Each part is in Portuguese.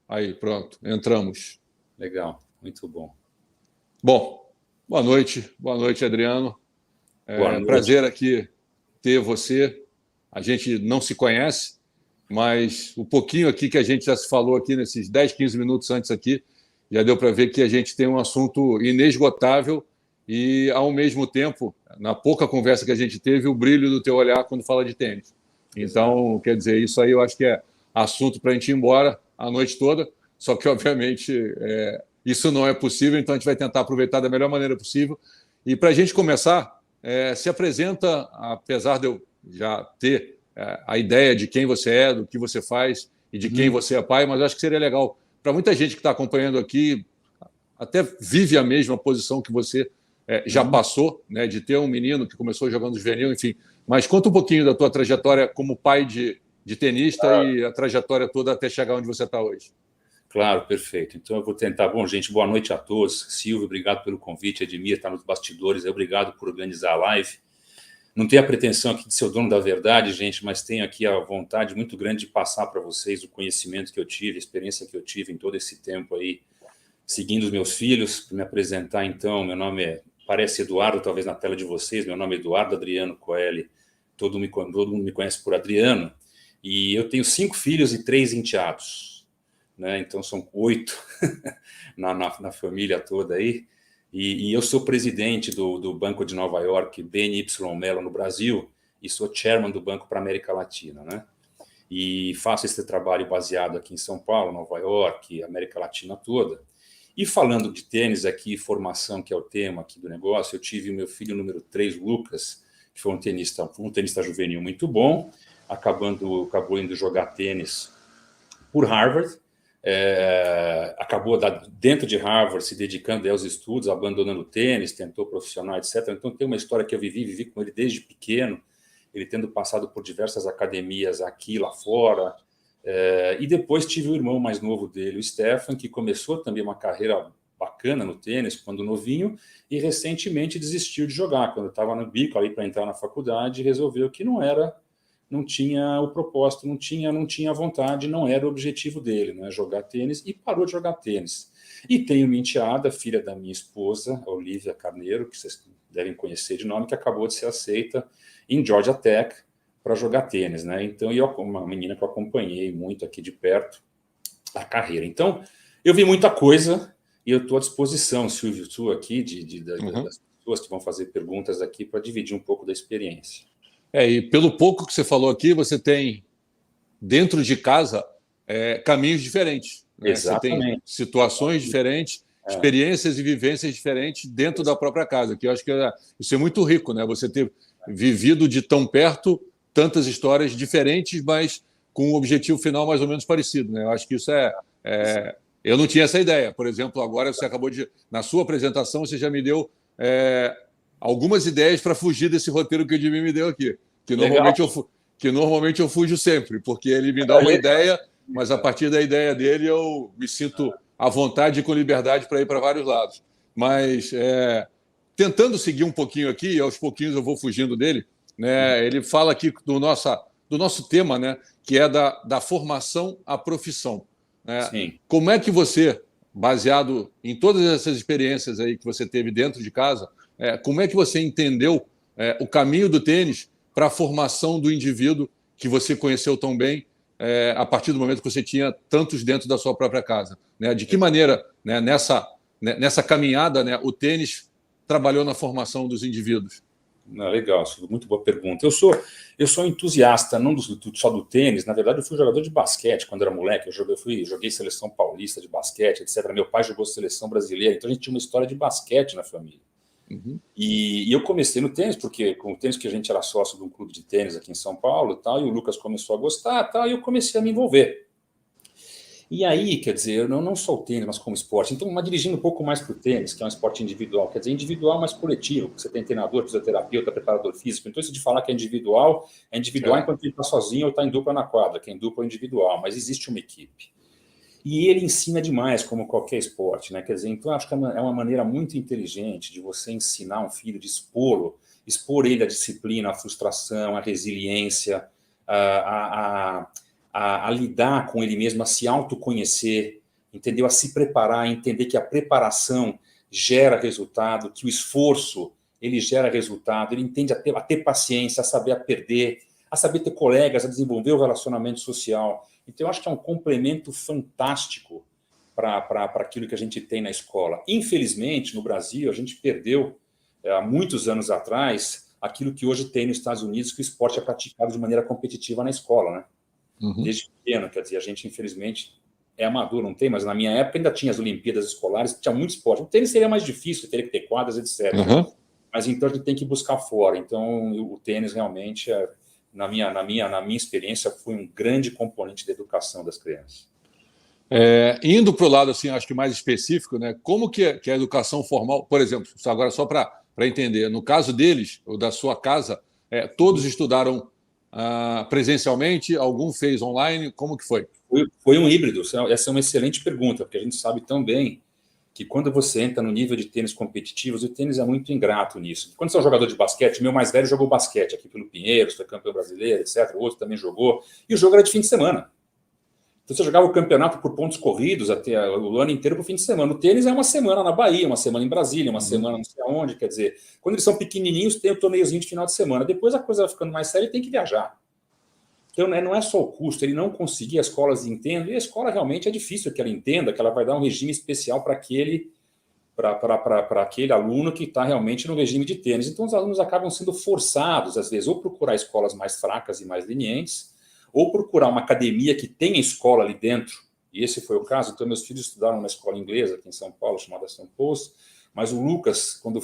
Aí, pronto, entramos. Legal, muito bom. Bom, boa noite, Adriano. Boa noite. Prazer aqui ter você. A gente não se conhece, mas o pouquinho aqui que a gente já se falou aqui nesses 10, 15 minutos antes aqui, já deu para ver que a gente tem um assunto inesgotável e, ao mesmo tempo, na pouca conversa que a gente teve, o brilho do teu olhar quando fala de tênis. Então, quer dizer, isso aí eu acho que é assunto para a gente ir embora a noite toda, só que, obviamente, isso não é possível, então a gente vai tentar aproveitar da melhor maneira possível. E para a gente começar, se apresenta, apesar de eu já ter a ideia de quem você é, do que você faz e de quem você é pai, mas acho que seria legal para muita gente que está acompanhando aqui, até vive a mesma posição que você já passou, né, de ter um menino que começou jogando juvenil, enfim. Mas conta um pouquinho da tua trajetória como pai de tenista e a trajetória toda até chegar onde você está hoje. Claro, perfeito. Então eu vou tentar. Bom, gente, boa noite a todos. Silvio, obrigado pelo convite. Edmir está nos bastidores. Obrigado por organizar a live. Não tenho a pretensão aqui de ser o dono da verdade, gente, mas tenho aqui a vontade muito grande de passar para vocês o conhecimento que eu tive, a experiência que eu tive em todo esse tempo aí, seguindo os meus filhos. Para me apresentar, então, meu nome parece Eduardo, talvez na tela de vocês. Meu nome é Eduardo Adriano Coelho. Todo mundo me conhece por Adriano. E eu tenho 5 filhos e 3 enteados, né? Então são 8 na família toda aí. E eu sou presidente do Banco de Nova York, BNY Mellon, no Brasil, e sou chairman do Banco para a América Latina, né? E faço esse trabalho baseado aqui em São Paulo, Nova York, América Latina toda. E falando de tênis aqui, formação, que é o tema aqui do negócio, eu tive o meu filho número 3, Lucas, que foi um tenista juvenil muito bom, acabou indo jogar tênis por Harvard, acabou dentro de Harvard se dedicando aos estudos, abandonando o tênis, tentou profissional, etc. Então tem uma história que eu vivi com ele desde pequeno, ele tendo passado por diversas academias aqui, lá fora, e depois tive o irmão mais novo dele, o Stefan, que começou também uma carreira bacana no tênis, quando novinho, e recentemente desistiu de jogar, quando estava no bico ali para entrar na faculdade, resolveu que não tinha o propósito, não tinha a vontade, não era o objetivo dele, né, jogar tênis, e parou de jogar tênis. E tenho minha enteada, filha da minha esposa, Olivia Carneiro, que vocês devem conhecer de nome, que acabou de ser aceita em Georgia Tech para jogar tênis, né? Então, uma menina que eu acompanhei muito aqui de perto a carreira. Então, eu vi muita coisa e eu estou à disposição, Silvio, tu aqui, das pessoas que vão fazer perguntas aqui para dividir um pouco da experiência. E pelo pouco que você falou aqui, você tem dentro de casa caminhos diferentes, né? Você tem situações diferentes, experiências e vivências diferentes dentro da própria casa, que eu acho que isso é muito rico, né? Você ter vivido de tão perto tantas histórias diferentes, mas com um objetivo final mais ou menos parecido, né? Eu acho que isso eu não tinha essa ideia. Por exemplo, agora você acabou na sua apresentação, você já me deu algumas ideias para fugir desse roteiro que o Edmir me deu aqui, que normalmente eu fujo sempre, porque ele me dá uma ideia, mas a partir da ideia dele eu me sinto à vontade e com liberdade para ir para vários lados. Mas tentando seguir um pouquinho aqui, e aos pouquinhos eu vou fugindo dele, né? Ele fala aqui do nosso tema, né? Que é da formação à profissão. Né? Como é que você, baseado em todas essas experiências aí que você teve dentro de casa, como é que você entendeu o caminho do tênis para a formação do indivíduo que você conheceu tão bem a partir do momento que você tinha tantos dentro da sua própria casa? Né? De que maneira, né, nessa caminhada, né, o tênis trabalhou na formação dos indivíduos? Legal, muito boa pergunta. Eu sou entusiasta não só do tênis, na verdade eu fui jogador de basquete quando era moleque, joguei seleção paulista de basquete, etc. Meu pai jogou seleção brasileira, então a gente tinha uma história de basquete na família. E eu comecei no tênis, porque com o tênis que a gente era sócio de um clube de tênis aqui em São Paulo e tal, e o Lucas começou a gostar e tal, e eu comecei a me envolver. E aí, quer dizer, não só o tênis, mas como esporte. Então, dirigindo um pouco mais para o tênis, que é um esporte individual, quer dizer, individual, mas coletivo, porque você tem treinador, fisioterapeuta, preparador físico. Então, isso de falar que é individual enquanto ele está sozinho ou está em dupla na quadra, que é em dupla individual, mas existe uma equipe. E ele ensina demais, como qualquer esporte, né? Quer dizer, então, acho que é uma maneira muito inteligente de você ensinar um filho, de expor ele à disciplina, à frustração, à resiliência, a a lidar com ele mesmo, a se autoconhecer, entendeu? A se preparar, a entender que a preparação gera resultado, que o esforço ele gera resultado, ele entende a ter paciência, a saber a perder, a saber ter colegas, a desenvolver o relacionamento social. Então, eu acho que é um complemento fantástico para aquilo que a gente tem na escola. Infelizmente, no Brasil, a gente perdeu, há muitos anos atrás, aquilo que hoje tem nos Estados Unidos, que o esporte é praticado de maneira competitiva na escola, né? Desde pequeno, quer dizer, a gente, infelizmente, é amador, não tem, mas na minha época ainda tinha as Olimpíadas escolares, tinha muito esporte. O tênis seria mais difícil, teria que ter quadras, etc. Mas então a gente tem que buscar fora. Então, o tênis realmente, na minha experiência, foi um grande componente da educação das crianças. Indo para o lado, assim, acho que mais específico, né? Como que a educação formal, por exemplo, agora só para entender, no caso deles, ou da sua casa, todos estudaram presencialmente, algum fez online, como que foi? Foi um híbrido. Essa é uma excelente pergunta, porque a gente sabe tão bem que quando você entra no nível de tênis competitivos, o tênis é muito ingrato nisso. Quando você é um jogador de basquete, meu mais velho jogou basquete aqui pelo Pinheiros, foi campeão brasileiro, etc. O outro também jogou, e o jogo era de fim de semana. Então você jogava o campeonato por pontos corridos até o ano inteiro por fim de semana. O tênis é uma semana na Bahia, uma semana em Brasília, uma semana não sei aonde, quer dizer, quando eles são pequenininhos, tem o torneiozinho de final de semana. Depois a coisa vai ficando mais séria e tem que viajar. Então, não é só o custo, ele não conseguir, as escolas entendem, e a escola realmente é difícil que ela entenda, que ela vai dar um regime especial para aquele aluno que está realmente no regime de tênis. Então, os alunos acabam sendo forçados, às vezes, ou procurar escolas mais fracas e mais lenientes, ou procurar uma academia que tenha escola ali dentro, e esse foi o caso. Então, meus filhos estudaram numa escola inglesa aqui em São Paulo, chamada São Paulo, mas o Lucas, quando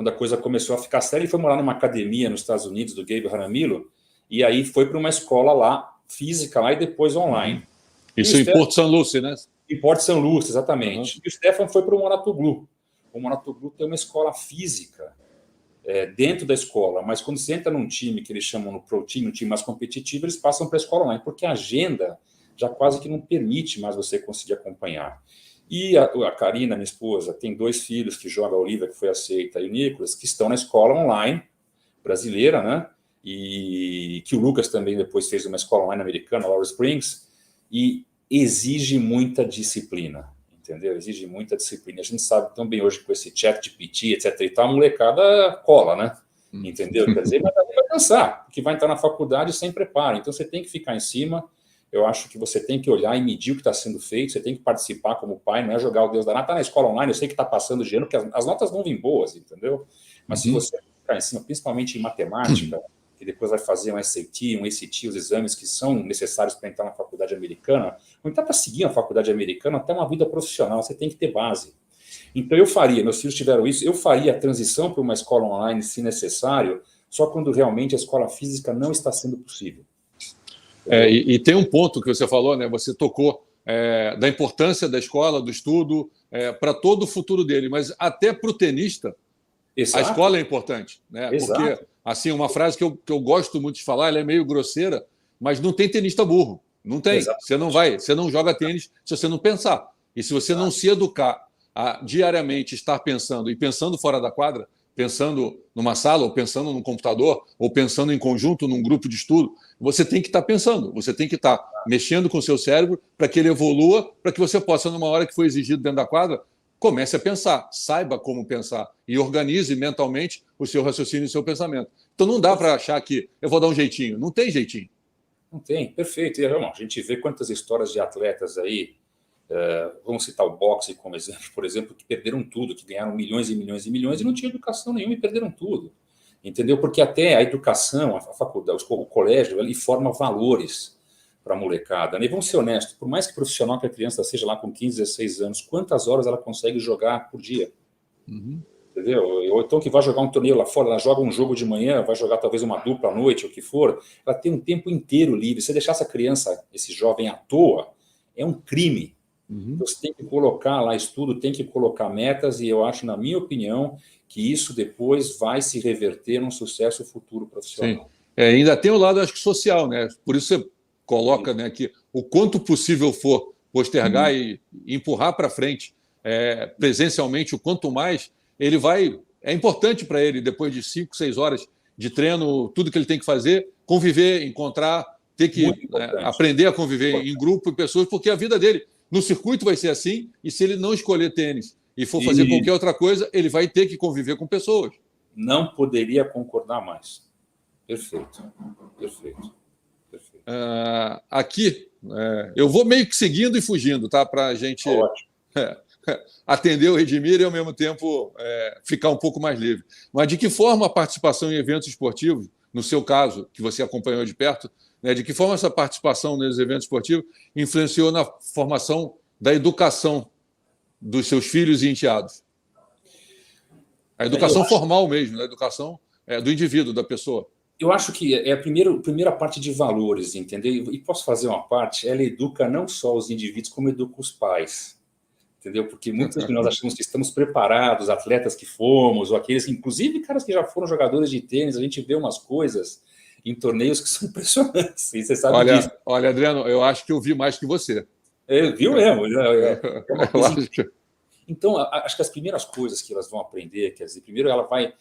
a coisa começou a ficar séria, ele foi morar numa academia nos Estados Unidos, do Gabe Jaramillo, e aí foi para uma escola lá, física lá, e depois online. Isso em Porto São Lúcio, né? Em Porto São Lúcio, exatamente. E o Stefan foi para o Moratoglu. O Moratoglu tem uma escola física dentro da escola, mas quando você entra num time que eles chamam no Pro Team, um time mais competitivo, eles passam para a escola online, porque a agenda já quase que não permite mais você conseguir acompanhar. E a Karina, minha esposa, tem 2 filhos que jogam, a Olivia, que foi aceita, e o Nicolas, que estão na escola online brasileira, né? E que o Lucas também depois fez uma escola online americana, Laurel Springs, e exige muita disciplina, entendeu? Exige muita disciplina. A gente sabe tão bem hoje com esse chat de PT, etc. e tal, a molecada cola, né? Entendeu? Quer dizer, mas vai cansar, porque vai entrar na faculdade sem preparo. Então você tem que ficar em cima. Eu acho que você tem que olhar e medir o que está sendo feito, você tem que participar como pai, não é jogar o Deus da nada. Está na escola online, eu sei que está passando de ano, porque as notas vão vir boas, entendeu? Mas se você ficar em cima, principalmente em matemática, que depois vai fazer um SAT, os exames que são necessários para entrar na faculdade americana, ou então para seguir a faculdade americana, até uma vida profissional, você tem que ter base. Então meus filhos tiveram isso, eu faria a transição para uma escola online, se necessário, só quando realmente a escola física não está sendo possível. E tem um ponto que você falou, né? Você tocou da importância da escola, do estudo, para todo o futuro dele, mas até para o tenista, a escola é importante, né? Porque, assim, uma frase que eu gosto muito de falar, ela é meio grosseira, mas não tem tenista burro. Não tem. Você não joga tênis se você não pensar. E se você não se educar a diariamente estar pensando, e pensando fora da quadra, pensando numa sala, ou pensando num computador, ou pensando em conjunto num grupo de estudo, você tem que estar pensando, você tem que estar mexendo com o seu cérebro para que ele evolua, para que você possa, numa hora que for exigido dentro da quadra, comece a pensar, saiba como pensar e organize mentalmente o seu raciocínio e o seu pensamento. Então não dá para achar que eu vou dar um jeitinho. Não tem jeitinho. Não tem, perfeito. E, irmão, a gente vê quantas histórias de atletas aí, vamos citar o boxe como exemplo, por exemplo, que perderam tudo, que ganharam milhões e milhões e milhões e não tinham educação nenhuma e perderam tudo. Entendeu? Porque até a educação, a faculdade, o colégio, ele forma valores para a molecada. E vamos ser honestos, por mais que profissional que a criança seja lá com 15, 16 anos, quantas horas ela consegue jogar por dia? Entendeu? Ou então que vai jogar um torneio lá fora, ela joga um jogo de manhã, vai jogar talvez uma dupla à noite, ou o que for, ela tem um tempo inteiro livre. Se deixar essa criança, esse jovem à toa, é um crime. Então, você tem que colocar lá estudo, tem que colocar metas, e eu acho, na minha opinião, que isso depois vai se reverter num sucesso futuro profissional. Sim. Ainda tem o lado, acho que, social, né? Por isso você coloca, né, que o quanto possível for postergar e empurrar para frente presencialmente, o quanto mais, ele vai... É importante para ele, depois de 5, 6 horas de treino, tudo que ele tem que fazer, conviver, encontrar, ter que aprender a conviver em grupo e pessoas, porque a vida dele no circuito vai ser assim, e se ele não escolher tênis e for fazer qualquer outra coisa, ele vai ter que conviver com pessoas. Não poderia concordar mais. Perfeito. Aqui, eu vou meio que seguindo e fugindo, tá? Para a gente atender o Edmir e, ao mesmo tempo, ficar um pouco mais livre. Mas de que forma a participação em eventos esportivos, no seu caso, que você acompanhou de perto, né, de que forma essa participação nos eventos esportivos influenciou na formação da educação dos seus filhos e enteados? A educação formal mesmo, a educação do indivíduo, da pessoa. Eu acho que é a primeira parte de valores, entendeu? E posso fazer uma parte, ela educa não só os indivíduos, como educa os pais, entendeu? Porque muitos de nós achamos que estamos preparados, atletas que fomos, ou aqueles, inclusive caras que já foram jogadores de tênis, a gente vê umas coisas em torneios que são impressionantes, e você sabe disso. Olha, Adriano, eu acho que eu vi mais que você. Viu mesmo? É uma coisa Então, acho que as primeiras coisas que elas vão aprender, quer dizer, primeiro ela vai...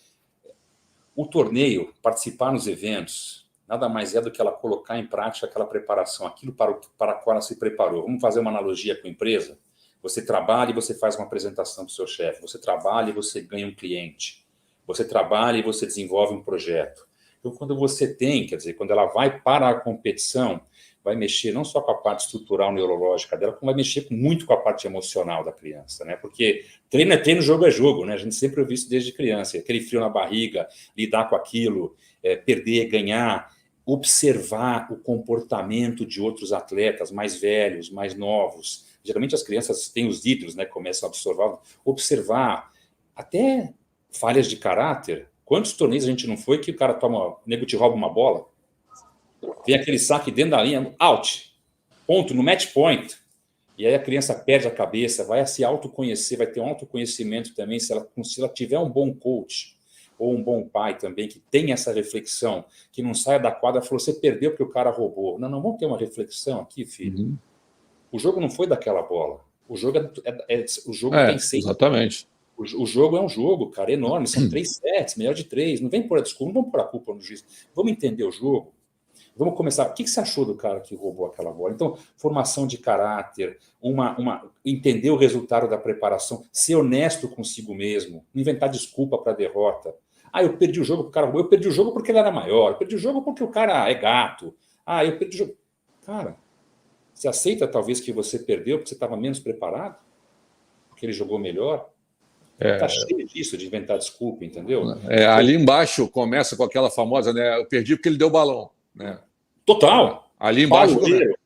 O torneio, participar nos eventos, nada mais é do que ela colocar em prática aquela preparação, aquilo para a qual ela se preparou. Vamos fazer uma analogia com a empresa? Você trabalha e você faz uma apresentação para o seu chefe. Você trabalha e você ganha um cliente. Você trabalha e você desenvolve um projeto. Então, quando você tem, quer dizer, quando ela vai para a competição, vai mexer não só com a parte estrutural neurológica dela, como vai mexer muito com a parte emocional da criança, né? Porque treino é treino, jogo é jogo, né? A gente sempre ouviu isso desde criança, aquele frio na barriga, lidar com aquilo, perder, ganhar, observar o comportamento de outros atletas mais velhos, mais novos. Geralmente as crianças têm os ídolos, né? Começam a observar até falhas de caráter. Quantos torneios a gente não foi que o nego te rouba uma bola? Vem aquele saque dentro da linha, out, ponto, no match point. E aí a criança perde a cabeça, vai se autoconhecer, vai ter um autoconhecimento também, se ela tiver um bom coach ou um bom pai também, que tem essa reflexão, que não saia da quadra e falou, você perdeu porque o cara roubou. Não, vamos ter uma reflexão aqui, filho. Uhum. O jogo não foi daquela bola. O jogo tem 6. Exatamente. O jogo é um jogo, cara, enorme. São 3 sets, melhor de 3. Não vem por a desculpa, não vamos pôr a culpa no juiz. Vamos entender o jogo. Vamos começar. O que você achou do cara que roubou aquela bola? Então, formação de caráter, entender o resultado da preparação, ser honesto consigo mesmo, não inventar desculpa para a derrota. Eu perdi o jogo porque o cara roubou. Eu perdi o jogo porque ele era maior. Eu perdi o jogo porque o cara é gato. Eu perdi o jogo. Cara, você aceita talvez que você perdeu porque você estava menos preparado? Porque ele jogou melhor? Está cheio disso, de inventar desculpa, entendeu? Ali embaixo começa com aquela famosa, né? Eu perdi porque ele deu balão. Né? Total. Ali embaixo.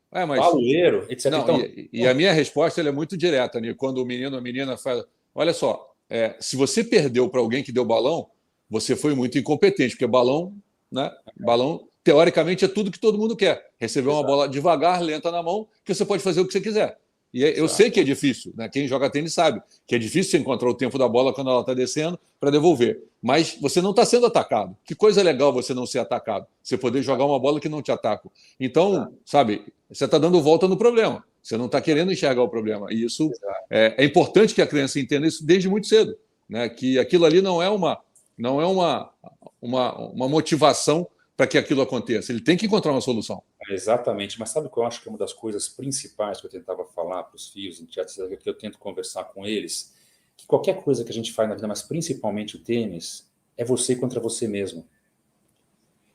Palueiro, etc. Não, então, e a minha resposta é muito direta, né? Quando o menino ou a menina fala: olha só, se você perdeu para alguém que deu balão, você foi muito incompetente, porque balão, né? Balão, teoricamente, é tudo que todo mundo quer. Receber uma bola devagar, lenta na mão, que você pode fazer o que você quiser. E eu sei que é difícil, né? Quem joga tênis sabe que é difícil você encontrar o tempo da bola quando ela está descendo para devolver. Mas você não está sendo atacado. Que coisa legal você não ser atacado. Você poder jogar uma bola que não te ataca. Então, sabe, você está dando volta no problema. Você não está querendo enxergar o problema. E isso é importante que a criança entenda isso desde muito cedo, né? Que aquilo ali não é uma motivação para que aquilo aconteça. Ele tem que encontrar uma solução. Exatamente, mas sabe o que eu acho que é uma das coisas principais que eu tentava falar para os filhos, que eu tento conversar com eles, que qualquer coisa que a gente faz na vida, mas principalmente o tênis, é você contra você mesmo.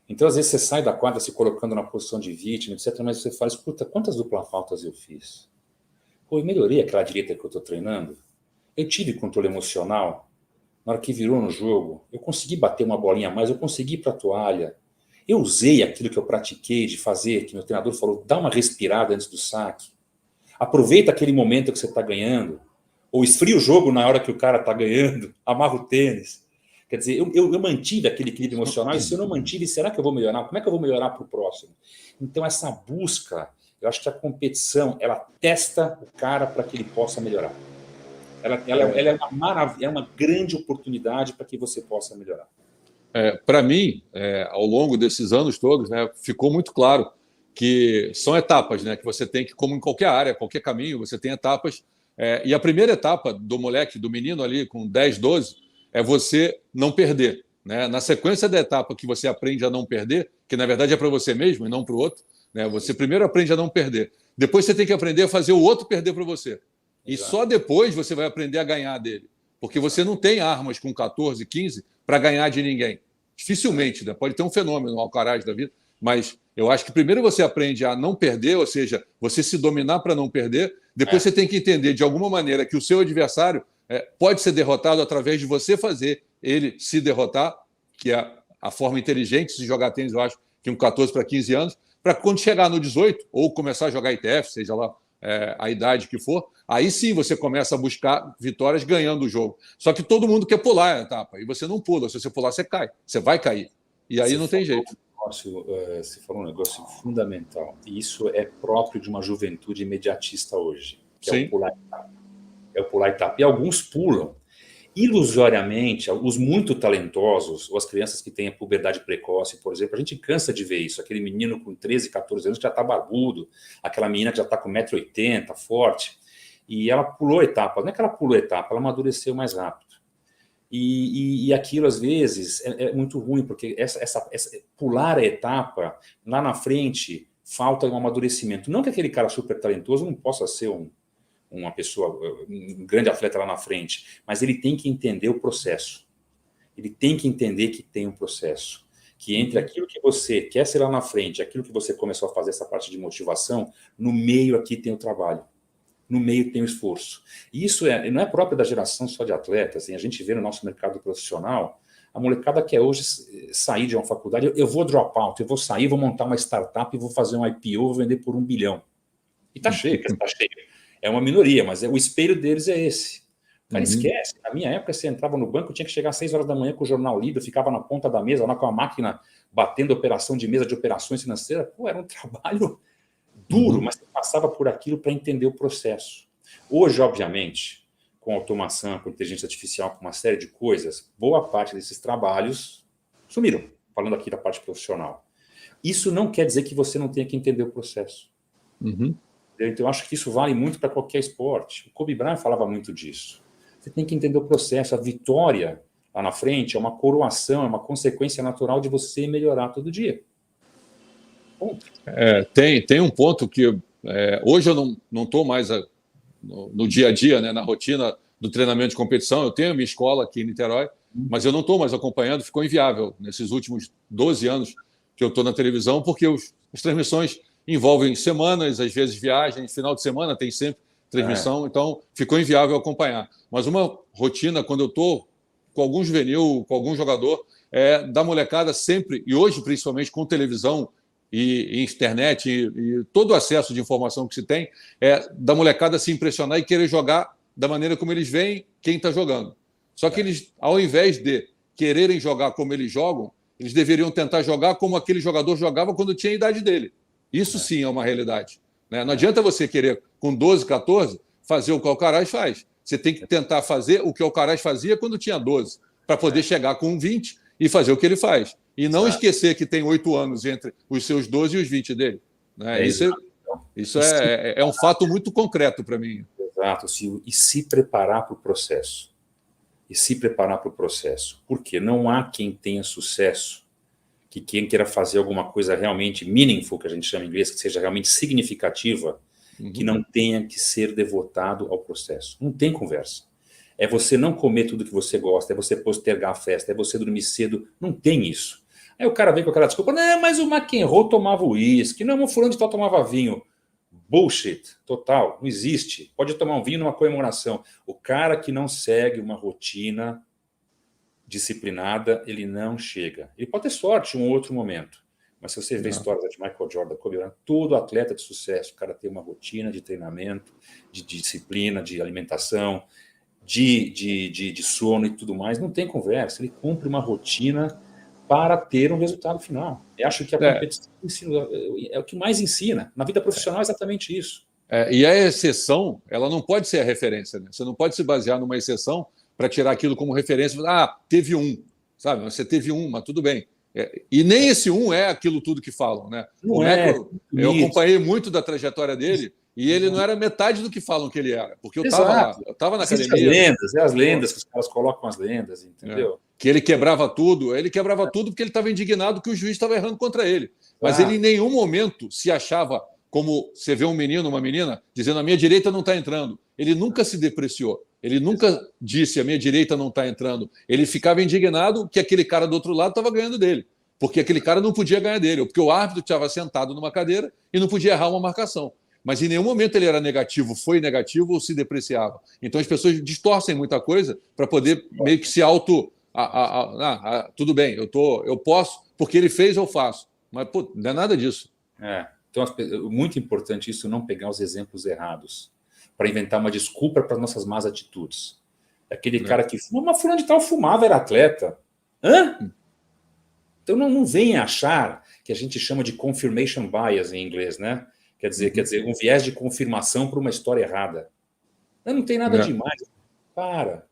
Então, às vezes, você sai da quadra se colocando na posição de vítima, etc., mas você fala, escuta, quantas duplas faltas eu fiz? Eu melhorei aquela direita que eu estou treinando? Eu tive controle emocional? Na hora que virou no jogo, eu consegui bater uma bolinha a mais, eu consegui ir para a toalha. Eu usei aquilo que eu pratiquei de fazer, que meu treinador falou, dá uma respirada antes do saque. Aproveita aquele momento que você está ganhando. Ou esfria o jogo na hora que o cara está ganhando. Amarra o tênis. Quer dizer, eu mantive aquele equilíbrio emocional. E se eu não mantive, será que eu vou melhorar? Como é que eu vou melhorar para o próximo? Então, essa busca, eu acho que a competição, ela testa o cara para que ele possa melhorar. Ela é uma maravilha, é uma grande oportunidade para que você possa melhorar. Para mim, ao longo desses anos todos, né, ficou muito claro que são etapas, né, que você tem que, como em qualquer área, qualquer caminho, você tem etapas. E a primeira etapa do moleque, do menino ali com 10, 12, é você não perder. Né? Na sequência da etapa que você aprende a não perder, que na verdade é para você mesmo e não para o outro, né? Você primeiro aprende a não perder. Depois você tem que aprender a fazer o outro perder para você. E Exato. só depois você vai aprender a ganhar dele. Porque você não tem armas com 14, 15 para ganhar de ninguém. Dificilmente, né? Pode ter um fenômeno, um Alcaraz da vida, mas eu acho que primeiro você aprende a não perder, ou seja, você se dominar para não perder. Depois você tem que entender, de alguma maneira, que o seu adversário pode ser derrotado através de você fazer ele se derrotar, que é a forma inteligente de se jogar tênis, eu acho, que um 14 para 15 anos, para quando chegar no 18, ou começar a jogar ITF, seja lá a idade que for, aí sim você começa a buscar vitórias ganhando o jogo. Só que todo mundo quer pular a etapa, e você não pula. Se você pular, você cai. Você vai cair. E aí não tem jeito. Você falou um negócio fundamental. E isso é próprio de uma juventude imediatista hoje, que é o pular etapa. É o pular etapa. E alguns pulam. Ilusoriamente, os muito talentosos, ou as crianças que têm a puberdade precoce, por exemplo, a gente cansa de ver isso. Aquele menino com 13, 14 anos que já está barbudo, aquela menina que já está com 1,80 m, forte, e ela pulou etapa. Não é que ela pulou etapa, ela amadureceu mais rápido. E aquilo, às vezes, é muito ruim, porque essa pular a etapa, lá na frente, falta um amadurecimento. Não que aquele cara super talentoso não possa ser uma pessoa, um grande atleta lá na frente, mas ele tem que entender o processo. Ele tem que entender que tem um processo. Que entre aquilo que você quer ser lá na frente, aquilo que você começou a fazer, essa parte de motivação, no meio aqui tem o trabalho. No meio tem o esforço. E isso não é próprio da geração só de atletas. Assim, a gente vê no nosso mercado profissional, a molecada quer hoje sair de uma faculdade, eu vou drop out, eu vou sair, vou montar uma startup e vou fazer um IPO, vou vender por 1 bilhão. E tá cheio, tá cheio. É uma minoria, mas o espelho deles é esse. O cara esquece. Na minha época, você entrava no banco, tinha que chegar às 6 horas da manhã com o jornal lido, ficava na ponta da mesa, lá com a máquina batendo operação de mesa de operações financeiras. Pô, era um trabalho duro, mas você passava por aquilo para entender o processo. Hoje, obviamente, com automação, com inteligência artificial, com uma série de coisas, boa parte desses trabalhos sumiram, falando aqui da parte profissional. Isso não quer dizer que você não tenha que entender o processo. Então, eu acho que isso vale muito para qualquer esporte. O Kobe Bryant falava muito disso. Você tem que entender o processo. A vitória lá na frente é uma coroação, é uma consequência natural de você melhorar todo dia. Ponto. Tem um ponto que hoje eu não estou mais no dia a dia, né, na rotina do treinamento de competição. Eu tenho a minha escola aqui em Niterói, mas eu não estou mais acompanhando. Ficou inviável nesses últimos 12 anos que eu estou na televisão, porque as transmissões envolvem semanas, às vezes viagens, final de semana tem sempre transmissão, então ficou inviável acompanhar. Mas uma rotina, quando eu estou com algum juvenil, com algum jogador, da molecada sempre, e hoje principalmente com televisão e internet e todo o acesso de informação que se tem, da molecada se impressionar e querer jogar da maneira como eles veem quem está jogando. Só que eles, ao invés de quererem jogar como eles jogam, eles deveriam tentar jogar como aquele jogador jogava quando tinha a idade dele. Isso sim é uma realidade. Né? Não adianta você querer, com 12, 14, fazer o que o Alcaraz faz. Você tem que tentar fazer o que o Alcaraz fazia quando tinha 12, para poder chegar com 20 e fazer o que ele faz. E não esquecer que tem 8 anos entre os seus 12 e os 20 dele. Né? Isso é um fato muito concreto para mim. Exato, Silvio. E se preparar para o processo. Porque não há quem tenha sucesso, que quem queira fazer alguma coisa realmente meaningful, que a gente chama em inglês, que seja realmente significativa, que não tenha que ser devotado ao processo. Não tem conversa. É você não comer tudo que você gosta, é você postergar a festa, é você dormir cedo. Não tem isso. Aí o cara vem com aquela desculpa, não, mas o McEnroe tomava uísque, não, o fulano de tal tomava vinho. Bullshit, total, não existe. Pode tomar um vinho numa comemoração. O cara que não segue uma rotina disciplinada, ele não chega. Ele pode ter sorte em um outro momento, mas se você vê histórias de Michael Jordan, Kobe Bryant, todo atleta de sucesso, o cara tem uma rotina de treinamento, de disciplina, de alimentação, de sono e tudo mais, não tem conversa. Ele cumpre uma rotina para ter um resultado final. Eu acho que a competição é o que mais ensina. Na vida profissional é exatamente isso. E a exceção, ela não pode ser a referência. Né? Você não pode se basear numa exceção para tirar aquilo como referência. Teve um, sabe? Você teve um, mas tudo bem. E nem esse um é aquilo tudo que falam. Né? Eu acompanhei muito da trajetória dele e ele não era metade do que falam que ele era. Porque eu estava lá, eu estava na academia. As lendas que os caras colocam as lendas, entendeu? que ele quebrava tudo porque ele estava indignado que o juiz estava errando contra ele. Mas ele em nenhum momento se achava como você vê um menino, uma menina, dizendo a minha direita não está entrando. Ele nunca se depreciou. Ele nunca disse a minha direita não está entrando. Ele ficava indignado que aquele cara do outro lado estava ganhando dele, porque aquele cara não podia ganhar dele, ou porque o árbitro estava sentado numa cadeira e não podia errar uma marcação. Mas em nenhum momento ele era negativo, foi negativo ou se depreciava. Então as pessoas distorcem muita coisa para poder meio que se auto... tudo bem, eu posso, porque ele fez, eu faço. Mas pô, não é nada disso. Então, muito importante isso, não pegar os exemplos errados para inventar uma desculpa para nossas más atitudes. Aquele cara que fuma, mas fulano de tal fumava, era atleta. Hã? Então não venha achar que a gente chama de confirmation bias em inglês, né? Quer dizer, um viés de confirmação para uma história errada. Não tem nada demais. Para.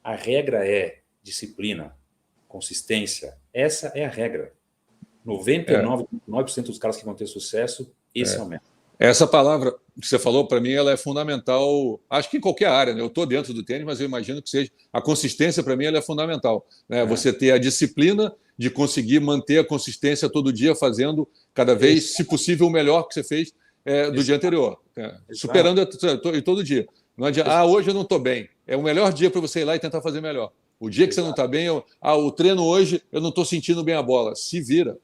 A regra é disciplina, consistência. Essa é a regra. 99% dos caras que vão ter sucesso, esse é o método. Essa palavra que você falou, para mim, ela é fundamental, acho que em qualquer área, né? Eu estou dentro do tênis, mas eu imagino que seja. A consistência, para mim, ela é fundamental. Né? Você ter a disciplina de conseguir manter a consistência todo dia, fazendo cada vez, se possível, o melhor que você fez do dia anterior. Superando todo dia. Não adianta, hoje eu não estou bem. É o melhor dia para você ir lá e tentar fazer melhor. O dia que você não está bem, o treino hoje, eu não estou sentindo bem a bola. Se vira.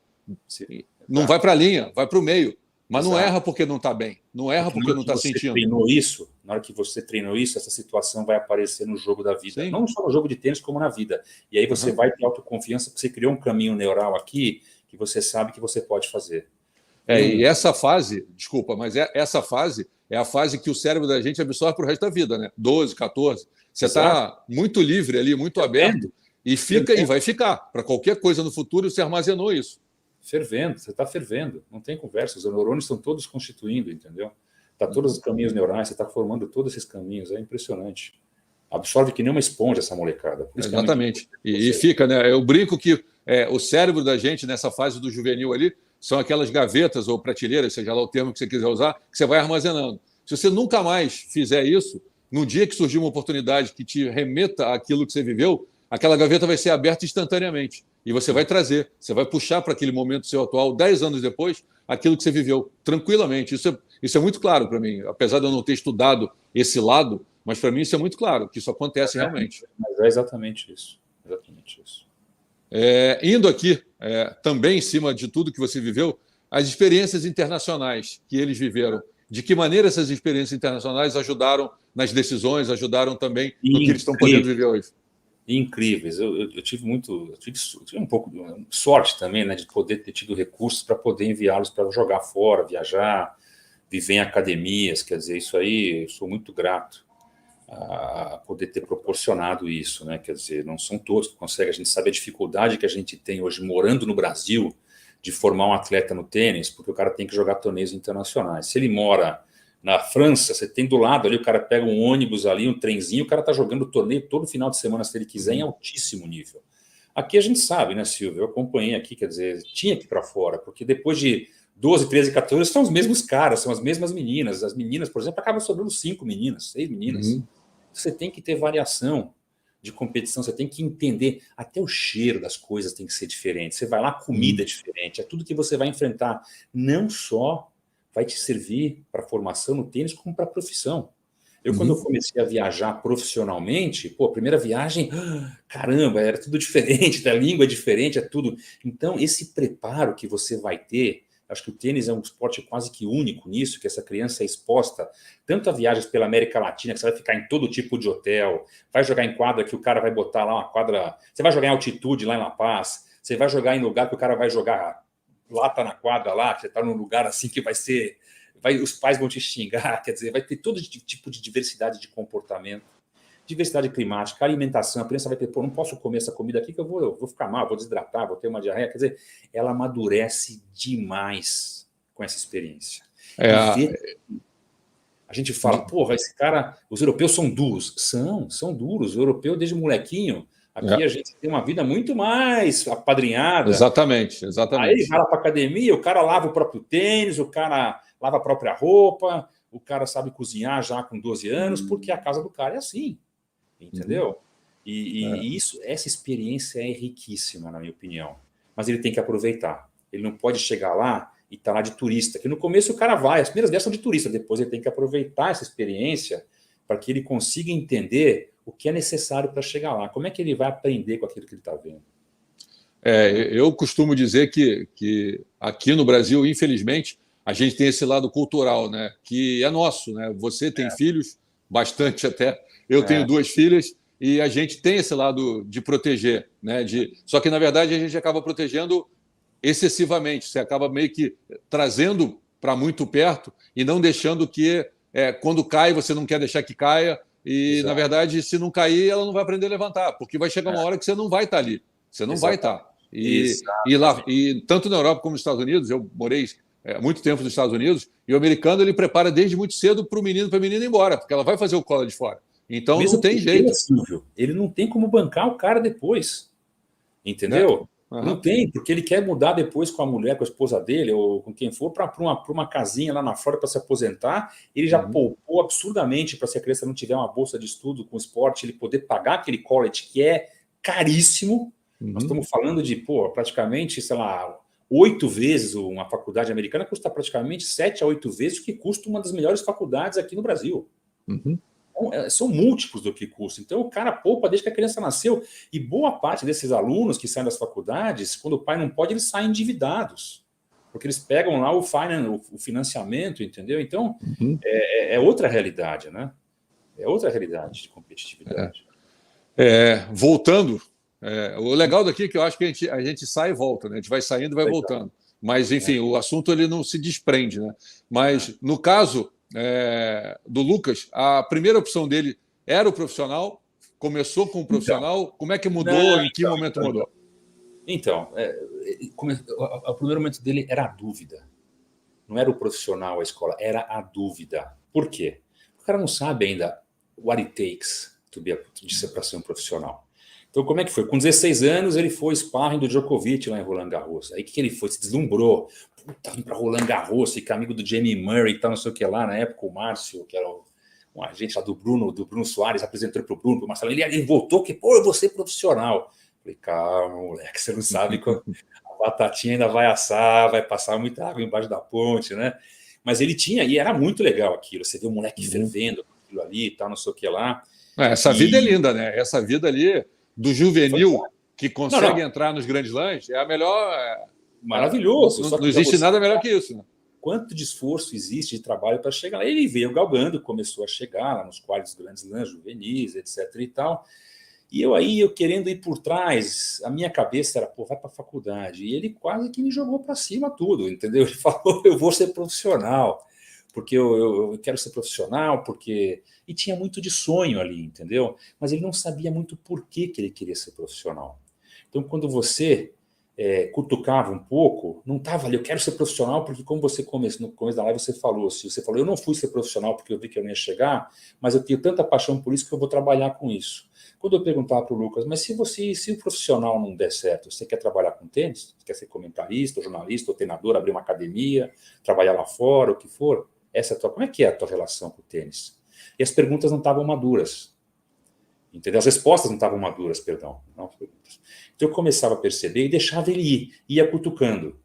Não vai para a linha, vai para o meio. Mas não erra porque não está bem. Não erra porque não está sentindo. Na hora que você treinou isso, essa situação vai aparecer no jogo da vida. Sim. Não só no jogo de tênis, como na vida. E aí você vai ter autoconfiança, porque você criou um caminho neural aqui que você sabe que você pode fazer. E essa fase, desculpa, mas essa fase é a fase que o cérebro da gente absorve para o resto da vida, né? 12, 14. Você está muito livre ali, muito aberto, e fica e vai ficar. Para qualquer coisa no futuro, você armazenou isso. Fervendo, você está fervendo, não tem conversa, os neurônios estão todos constituindo, entendeu? Está todos os caminhos neurais, você está formando todos esses caminhos, é impressionante. Absorve que nem uma esponja essa molecada. Exatamente. E fica, né? Eu brinco que o cérebro da gente, nessa fase do juvenil ali, são aquelas gavetas ou prateleiras, seja lá o termo que você quiser usar, que você vai armazenando. Se você nunca mais fizer isso, no dia que surgir uma oportunidade que te remeta àquilo que você viveu, aquela gaveta vai ser aberta instantaneamente. E você vai trazer, você vai puxar para aquele momento seu atual, 10 anos depois, aquilo que você viveu tranquilamente. Isso é muito claro para mim, apesar de eu não ter estudado esse lado, mas para mim isso é muito claro, que isso acontece realmente. Mas é exatamente isso. Exatamente isso. Indo aqui, também em cima de tudo que você viveu, as experiências internacionais que eles viveram. De que maneira essas experiências internacionais ajudaram nas decisões, ajudaram também no que eles estão podendo viver hoje? Incríveis. Eu tive um pouco de sorte também, né, de poder ter tido recursos para poder enviá-los para jogar fora, viajar, viver em academias. Quer dizer, isso aí, eu sou muito grato a poder ter proporcionado isso, né? Quer dizer, não são todos que conseguem. A gente sabe a dificuldade que a gente tem hoje morando no Brasil de formar um atleta no tênis, porque o cara tem que jogar torneios internacionais. Se ele mora na França, você tem do lado ali, o cara pega um ônibus ali, um trenzinho, o cara tá jogando torneio todo final de semana, se ele quiser, em altíssimo nível. Aqui a gente sabe, né, Silvio? Eu acompanhei aqui, quer dizer, tinha que ir para fora, porque depois de 12, 13, 14, são os mesmos caras, são as mesmas meninas. As meninas, por exemplo, acabam sobrando 5 meninas, 6 meninas. Você tem que ter variação de competição, você tem que entender, até o cheiro das coisas tem que ser diferente. Você vai lá, comida é diferente, é tudo que você vai enfrentar. Não só vai te servir para formação no tênis, como para a profissão. Quando eu comecei a viajar profissionalmente, a primeira viagem, caramba, era tudo diferente, a língua é diferente, é tudo. Então, esse preparo que você vai ter, acho que o tênis é um esporte quase que único nisso, que essa criança é exposta tanto a viagens pela América Latina, que você vai ficar em todo tipo de hotel, vai jogar em quadra que o cara vai botar lá uma quadra, você vai jogar em altitude lá em La Paz, você vai jogar em lugar que o cara vai jogar lata na quadra lá, que você está num lugar assim que vai ser... os pais vão te xingar, quer dizer, vai ter todo tipo de diversidade de comportamento, diversidade climática, alimentação, a criança vai ter, não posso comer essa comida aqui que eu vou ficar mal, vou desidratar, vou ter uma diarreia, quer dizer, ela amadurece demais com essa experiência. A gente fala, esse cara, os europeus são duros. São duros, o europeu desde molequinho, aqui a gente tem uma vida muito mais apadrinhada. Exatamente. Aí ele vai lá para academia, o cara lava o próprio tênis, o cara lava a própria roupa, o cara sabe cozinhar já com 12 anos, porque a casa do cara é assim, entendeu? E essa experiência é riquíssima, na minha opinião. Mas ele tem que aproveitar. Ele não pode chegar lá e estar lá de turista. Que no começo o cara vai, as primeiras vezes são de turista, depois ele tem que aproveitar essa experiência para que ele consiga entender o que é necessário para chegar lá. Como é que ele vai aprender com aquilo que ele está vendo? Eu costumo dizer que aqui no Brasil, infelizmente, a gente tem esse lado cultural, né? Que é nosso, né? Você tem filhos, bastante até. Eu tenho 2 filhas e a gente tem esse lado de proteger, né? Só que, na verdade, a gente acaba protegendo excessivamente. Você acaba meio que trazendo para muito perto e não deixando que, quando cai, você não quer deixar que caia. E, exato, na verdade, se não cair, ela não vai aprender a levantar, porque vai chegar uma hora que você não vai estar ali. Você não vai estar. E tanto na Europa como nos Estados Unidos, eu morei muito tempo nos Estados Unidos, e o americano ele prepara desde muito cedo para o menino, para a menina ir embora, porque ela vai fazer o cola de fora. Então mesmo não tem jeito. Silvio, ele não tem como bancar o cara depois. Entendeu? Não tem, porque ele quer mudar depois com a mulher, com a esposa dele, ou com quem for, para uma casinha lá na Flórida para se aposentar. Ele já poupou absurdamente para, se a criança não tiver uma bolsa de estudo com esporte, ele poder pagar aquele college que é caríssimo. Nós estamos falando de, praticamente, sei lá, 8 vezes uma faculdade americana custa praticamente 7 a 8 vezes o que custa uma das melhores faculdades aqui no Brasil. Então, são múltiplos do que custa. Então, o cara poupa desde que a criança nasceu. E boa parte desses alunos que saem das faculdades, quando o pai não pode, eles saem endividados. Porque eles pegam lá o financiamento, entendeu? Então, é outra realidade, né? É outra realidade de competitividade. Voltando, o legal daqui é que eu acho que a gente sai e volta, né? A gente vai saindo e vai voltando. Mas, enfim, o assunto ele não se desprende, né? Mas, no caso do Lucas, a primeira opção dele era o profissional, começou com o profissional. Então, como é que mudou? Em que momento mudou? Então, o primeiro momento dele era a dúvida. Não era o profissional, a escola, era a dúvida. Por quê? O cara não sabe ainda what it takes de ser para ser um profissional. Então, como é que foi? Com 16 anos, ele foi sparring do Djokovic lá em Roland Garros. Aí, o que ele foi? Se deslumbrou. Puta, vim para Roland Garros, fica amigo do Jamie Murray e tal, não sei o que lá. Na época, o Márcio, que era um agente lá do Bruno Soares, apresentou para o Bruno, para o Marcelo. Ele voltou que, eu vou ser profissional. Falei, calma, moleque, você não sabe quando a batatinha ainda vai assar, vai passar muita água embaixo da ponte, né? Mas ele tinha, e era muito legal aquilo. Você vê o moleque fervendo aquilo ali e tal, não sei o que lá. Essa vida é linda, né? Essa vida ali do juvenil que consegue entrar nos grandes lãs é a melhor. Maravilhoso. Não existe nada melhor que isso, né? Quanto de esforço existe de trabalho para chegar lá? Ele veio galgando, começou a chegar lá nos quadros grandes lãs juvenis, etc. e tal. E eu querendo ir por trás, a minha cabeça era, vai para a faculdade. E ele quase que me jogou para cima tudo, entendeu? Ele falou, eu vou ser profissional, porque eu quero ser profissional, porque... E tinha muito de sonho ali, entendeu? Mas ele não sabia muito por que ele queria ser profissional. Então, quando você cutucava um pouco, não estava ali, eu quero ser profissional, porque como você no começo da live você falou, eu não fui ser profissional porque eu vi que eu não ia chegar, mas eu tenho tanta paixão por isso que eu vou trabalhar com isso. Quando eu perguntava para o Lucas, mas se o profissional não der certo, você quer trabalhar com tênis? Você quer ser comentarista, jornalista, ou treinador, abrir uma academia, trabalhar lá fora, o que for? Como é que é a tua relação com o tênis? E as perguntas não estavam maduras. Entendeu? As respostas não estavam maduras, perdão. Não, então eu começava a perceber e deixava ele ir, ia cutucando.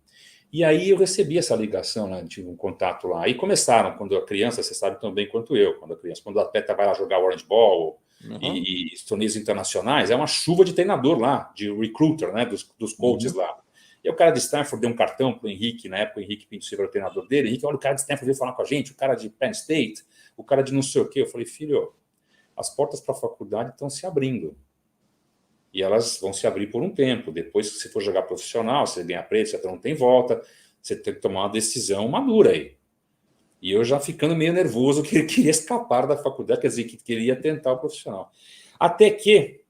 E aí eu recebi essa ligação, né, tive um contato lá. Aí começaram, quando a criança, você sabe tão bem quanto eu, quando o atleta vai lá jogar Orange Ball e torneios internacionais, é uma chuva de treinador lá, de recruiter, né, dos coaches lá. E o cara de Stanford deu um cartão para o Henrique, na época o Henrique Pinto Silva era o treinador dele. Henrique, olha, o cara de Stanford veio falar com a gente, o cara de Penn State, o cara de não sei o quê. Eu falei, filho, as portas para a faculdade estão se abrindo. E elas vão se abrir por um tempo. Depois, se você for jogar profissional, você ganha preço, você não tem volta, você tem que tomar uma decisão madura aí. E eu já ficando meio nervoso que ele queria escapar da faculdade, quer dizer, que queria tentar o profissional. Até que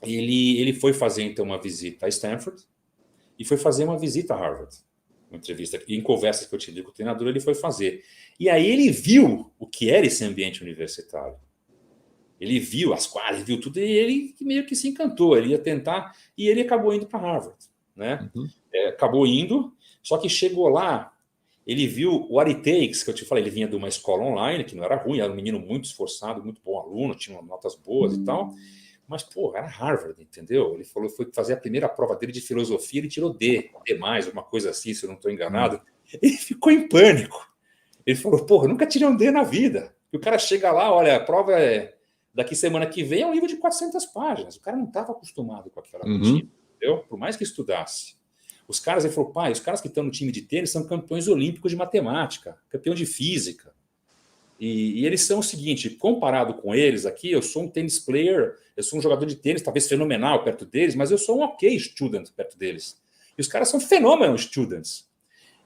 ele foi fazer, então, uma visita a Stanford e foi fazer uma visita a Harvard. Uma entrevista, e em conversas que eu tive com o treinador, ele foi fazer. E aí ele viu o que era esse ambiente universitário. Ele viu as quadras, viu tudo, e ele meio que se encantou. Ele ia tentar, e ele acabou indo para Harvard, né? Acabou indo, só que chegou lá, ele viu o What It Takes, que eu te falei, ele vinha de uma escola online, que não era ruim, era um menino muito esforçado, muito bom aluno, tinha notas boas e tal. Mas, pô, era Harvard, entendeu? Ele falou, foi fazer a primeira prova dele de filosofia, ele tirou D, uma coisa assim, se eu não estou enganado. Ele ficou em pânico. Ele falou, porra, eu nunca tirei um D na vida. E o cara chega lá, olha, a prova é daqui semana que vem, é um livro de 400 páginas. O cara não estava acostumado com aquela rotina, entendeu? Por mais que estudasse. Os caras, ele falou, pai, os caras que estão no time de tênis são campeões olímpicos de matemática, campeão de física. E eles são o seguinte, comparado com eles aqui, eu sou um tennis player, eu sou um jogador de tênis, talvez fenomenal perto deles, mas eu sou um ok student perto deles. E os caras são fenômenos students.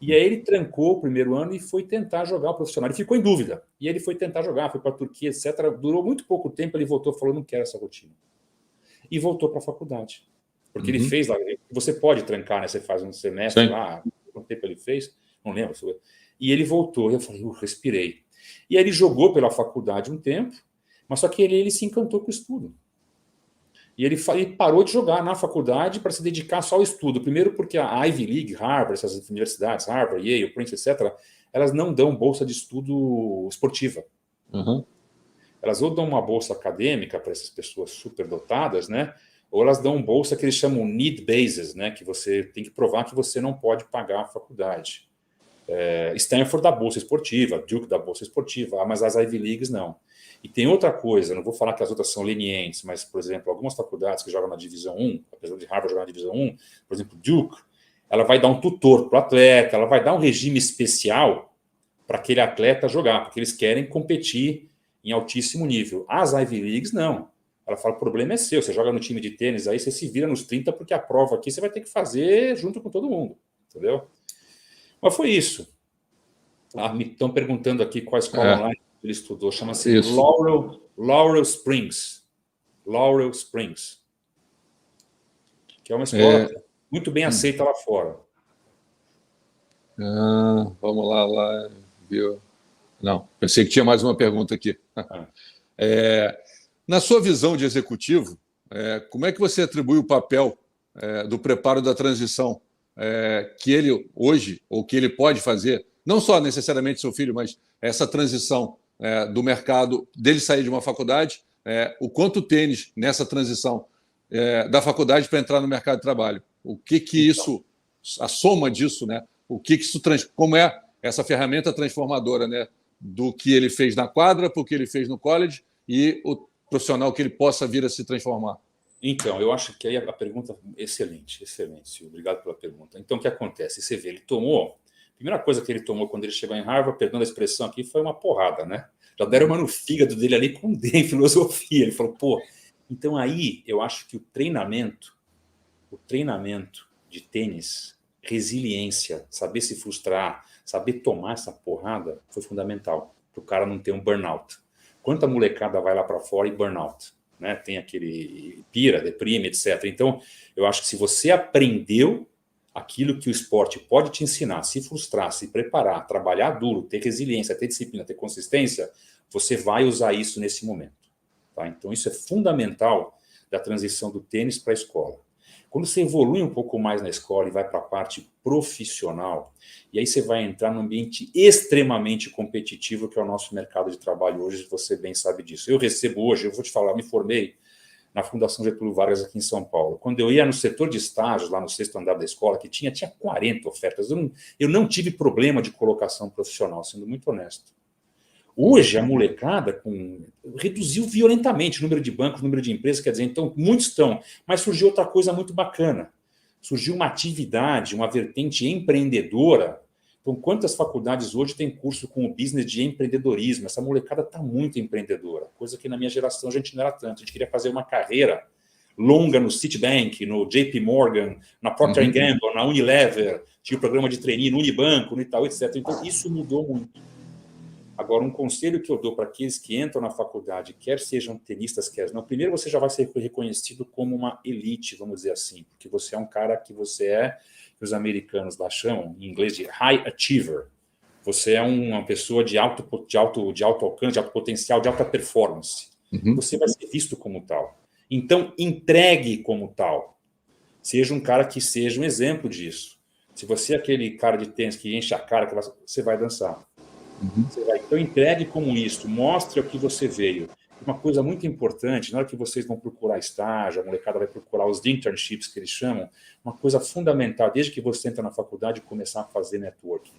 E aí ele trancou o primeiro ano e foi tentar jogar o profissional. Ele ficou em dúvida. E ele foi tentar jogar, foi para a Turquia, etc. Durou muito pouco tempo, ele voltou e falou, não quero essa rotina. E voltou para a faculdade. Porque ele fez lá, você pode trancar, né? Você faz um semestre lá, quanto tempo ele fez, não lembro. E ele voltou, e eu falei, respirei. E aí ele jogou pela faculdade um tempo, mas só que ele se encantou com o estudo. E ele parou de jogar na faculdade para se dedicar só ao estudo. Primeiro porque a Ivy League, Harvard, essas universidades, Harvard, Yale, Princeton, etc., elas não dão bolsa de estudo esportiva. Elas ou dão uma bolsa acadêmica para essas pessoas superdotadas, né? Ou elas dão bolsa que eles chamam need basis, né? Que você tem que provar que você não pode pagar a faculdade. Stanford dá bolsa esportiva, Duke dá bolsa esportiva, mas as Ivy Leagues não. E tem outra coisa, não vou falar que as outras são lenientes, mas, por exemplo, algumas faculdades que jogam na Divisão 1, apesar de Harvard jogar na Divisão 1, por exemplo, Duke, ela vai dar um tutor para o atleta, ela vai dar um regime especial para aquele atleta jogar, porque eles querem competir em altíssimo nível. As Ivy Leagues, não. Ela fala, o problema é seu, você joga no time de tênis, aí você se vira nos 30, porque a prova aqui você vai ter que fazer junto com todo mundo, entendeu? Mas foi isso. Me estão perguntando aqui qual a escola online que ele estudou. Chama-se Laurel Springs. Laurel Springs. Que é uma escola muito bem aceita lá fora. Vamos lá. Viu? Não, pensei que tinha mais uma pergunta aqui. Na sua visão de executivo, como é que você atribui o papel do preparo da transição que ele hoje, ou que ele pode fazer, não só necessariamente seu filho, mas essa transição do mercado, dele sair de uma faculdade, o quanto o tênis nessa transição da faculdade para entrar no mercado de trabalho? O que isso, a soma disso, né? O que isso, como é essa ferramenta transformadora, né? Do que ele fez na quadra, para o que ele fez no college e o profissional que ele possa vir a se transformar? Então, eu acho que aí a pergunta excelente, Silvio, obrigado pela pergunta. Então, o que acontece? Você vê, a primeira coisa que ele tomou quando ele chegou em Harvard, perdão a expressão aqui, foi uma porrada, né? Já deram uma no fígado dele ali com D em filosofia. Ele falou, então aí eu acho que o treinamento de tênis, resiliência, saber se frustrar, saber tomar essa porrada, foi fundamental para o cara não ter um burnout. Quanta molecada vai lá para fora e burnout? Né? Tem aquele pira, deprime, etc. Então, eu acho que se você aprendeu aquilo que o esporte pode te ensinar, se frustrar, se preparar, trabalhar duro, ter resiliência, ter disciplina, ter consistência, você vai usar isso nesse momento. Tá? Então, isso é fundamental da transição do tênis para a escola. Quando você evolui um pouco mais na escola e vai para a parte profissional, e aí você vai entrar num ambiente extremamente competitivo, que é o nosso mercado de trabalho hoje, você bem sabe disso. Eu recebo hoje, eu vou te falar, me formei na Fundação Getúlio Vargas aqui em São Paulo. Quando eu ia no setor de estágios, lá no 6º andar da escola, que tinha 40 ofertas. Eu não tive problema de colocação profissional, sendo muito honesto. Hoje, a molecada reduziu violentamente o número de bancos, o número de empresas, quer dizer, então, muitos estão. Mas surgiu outra coisa muito bacana. Surgiu uma atividade, uma vertente empreendedora. Então, quantas faculdades hoje têm curso com o business de empreendedorismo? Essa molecada está muito empreendedora, coisa que na minha geração a gente não era tanto. A gente queria fazer uma carreira longa no Citibank, no JP Morgan, na Procter & Gamble, na Unilever, tinha o programa de trainee no Unibanco, no Itaú, etc. Então, isso mudou muito. Agora, um conselho que eu dou para aqueles que entram na faculdade, quer sejam tenistas, quer não, primeiro você já vai ser reconhecido como uma elite, vamos dizer assim, porque você é um cara que que os americanos lá chamam, em inglês, de high achiever. Você é uma pessoa de alto alcance, de alto potencial, de alta performance. Você vai ser visto como tal. Então, entregue como tal. Seja um cara que seja um exemplo disso. Se você é aquele cara de tênis que enche a cara, você vai dançar. Então, entregue como isso, mostre o que você veio. uma coisa muito importante, na hora que vocês vão procurar estágio, a molecada vai procurar os internships que eles chamam, uma coisa fundamental, desde que você entra na faculdade, começar a fazer networking.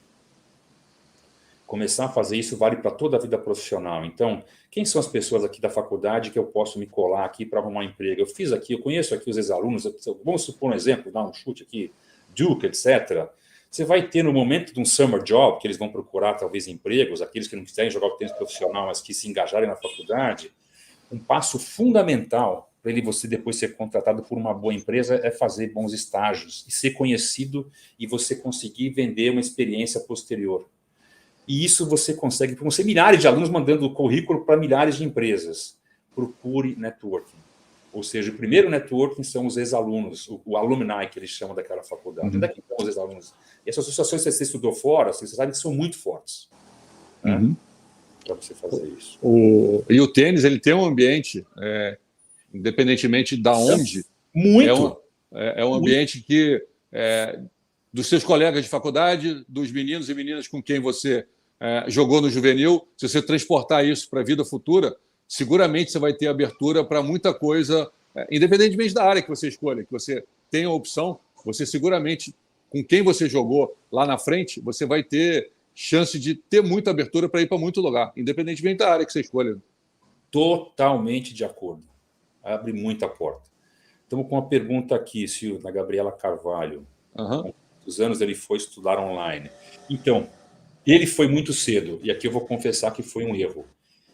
Começar a fazer isso vale para toda a vida profissional. Então, quem são as pessoas aqui da faculdade que eu posso me colar aqui para arrumar um emprego? Eu conheço aqui os ex-alunos, vamos supor um exemplo, dar um chute aqui, Duke, etc. Você vai ter no momento de um summer job, que eles vão procurar talvez empregos, aqueles que não quiserem jogar o tênis profissional, mas que se engajarem na faculdade, um passo fundamental para você depois ser contratado por uma boa empresa é fazer bons estágios e ser conhecido e você conseguir vender uma experiência posterior. E isso você consegue, porque você milhares de alunos mandando currículo para milhares de empresas. Procure networking. Ou seja, o primeiro networking são os ex-alunos, o alumni que eles chamam daquela faculdade. Onde é que estão os ex-alunos? E essas associações que você estudou fora, você sabe que são muito fortes. Né? Para você fazer isso. E o tênis, ele tem um ambiente, independentemente de onde... Muito! É um ambiente que... dos seus colegas de faculdade, dos meninos e meninas com quem você jogou no juvenil, se você transportar isso para a vida futura, seguramente você vai ter abertura para muita coisa, independentemente da área que você escolha, que você tenha a opção, você seguramente, com quem você jogou lá na frente, você vai ter chance de ter muita abertura para ir para muito lugar, independentemente da área que você escolha. Totalmente de acordo. Abre muita porta. Estamos com uma pergunta aqui, Silvio, da Gabriela Carvalho. Quantos anos ele foi estudar online? Então, ele foi muito cedo, e aqui eu vou confessar que foi um erro.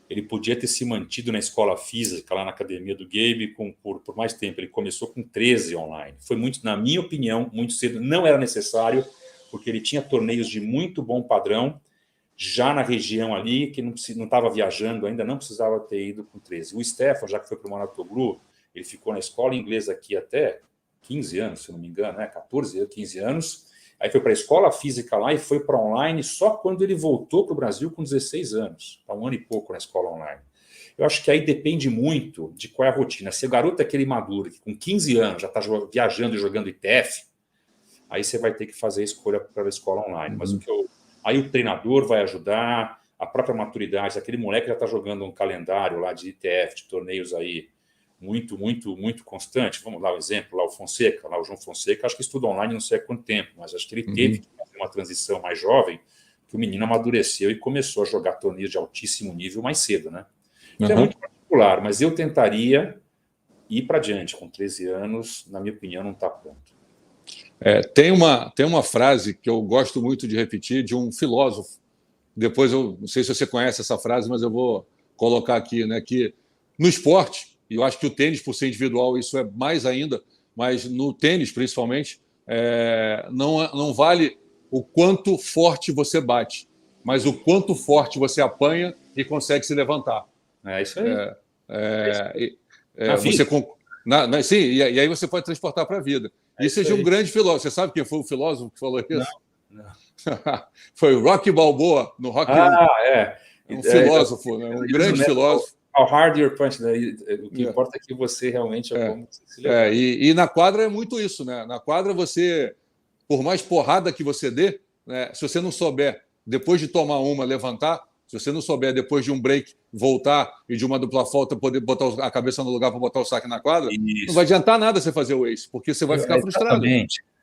Ele podia ter se mantido na escola física, lá na academia do Gabe, por mais tempo. Ele começou com 13 online. Foi muito, na minha opinião, muito cedo. Não era necessário, porque ele tinha torneios de muito bom padrão, já na região ali, que não estava viajando ainda, não precisava ter ido com 13. O Stefan, já que foi para o Moratoglu, ele ficou na escola inglesa aqui até 15 anos, se não me engano, 14, 15 anos. Aí foi para a escola física lá e foi para online só quando ele voltou para o Brasil com 16 anos, para um ano e pouco na escola online. Eu acho que aí depende muito de qual é a rotina. Se o garoto é aquele maduro, que com 15 anos já está viajando e jogando ITF, aí você vai ter que fazer a escolha para a escola online. Mas aí o treinador vai ajudar, a própria maturidade, aquele moleque já está jogando um calendário lá de ITF, de torneios aí, muito, muito, muito constante. Vamos lá, o exemplo, lá o Fonseca, lá o João Fonseca, acho que estuda online não sei há quanto tempo, mas acho que ele teve que fazer uma transição mais jovem, que o menino amadureceu e começou a jogar torneios de altíssimo nível mais cedo, né? Então é muito particular, mas eu tentaria ir para diante. Com 13 anos, na minha opinião, não está pronto. Tem uma frase que eu gosto muito de repetir, de um filósofo. Depois, eu não sei se você conhece essa frase, mas eu vou colocar aqui, né, que no esporte, e eu acho que o tênis, por ser individual, isso é mais ainda, mas no tênis, principalmente, não vale o quanto forte você bate, mas o quanto forte você apanha e consegue se levantar. É isso aí. Sim, e aí você pode transportar para a vida. Isso é de um grande filósofo. Você sabe quem foi o filósofo que falou isso? Não. Foi o Rocky Balboa, no Rocky 1. Um filósofo, né? Um grande filósofo. How hard your punch, né? O que importa é que você realmente como você se levanta. E na quadra é muito isso, né? Na quadra você, por mais porrada que você dê, né, se você não souber, depois de tomar uma, levantar, se você não souber, depois de um break, voltar e de uma dupla falta, poder botar a cabeça no lugar para botar o saque na quadra, não vai adiantar nada você fazer o ace, porque você vai ficar frustrado.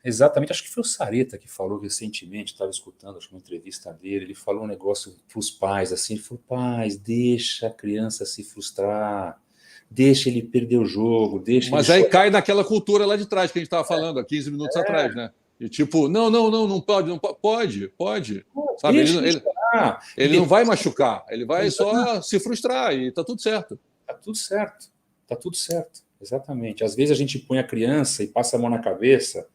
Exatamente. Acho que foi o Sareta que falou recentemente, estava escutando acho, uma entrevista dele, ele falou um negócio para os pais, assim, ele falou, pais, deixa a criança se frustrar, deixa ele perder o jogo, deixa Mas ele aí cai naquela cultura lá de trás que a gente estava falando há 15 minutos atrás, né? E tipo, não pode. Sabe? Ele não vai machucar, ele vai só se frustrar e tá tudo certo. Tá tudo certo, exatamente. Às vezes a gente põe a criança e passa a mão na cabeça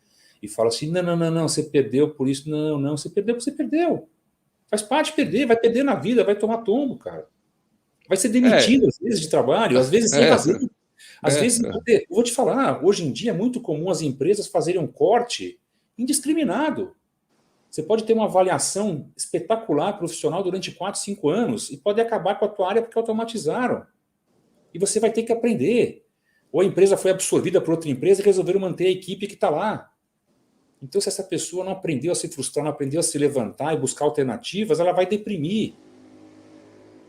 e fala assim, não, você perdeu por isso, não, você perdeu porque você perdeu. Faz parte de perder, vai perder na vida, vai tomar tombo, cara. Vai ser demitido às vezes de trabalho, às vezes sem razão. Às vezes, eu vou te falar, hoje em dia é muito comum as empresas fazerem um corte indiscriminado. Você pode ter uma avaliação espetacular profissional durante 4, 5 anos e pode acabar com a tua área porque automatizaram. E você vai ter que aprender. Ou a empresa foi absorvida por outra empresa e resolveram manter a equipe que está lá. Então, se essa pessoa não aprendeu a se frustrar, não aprendeu a se levantar e buscar alternativas, ela vai deprimir.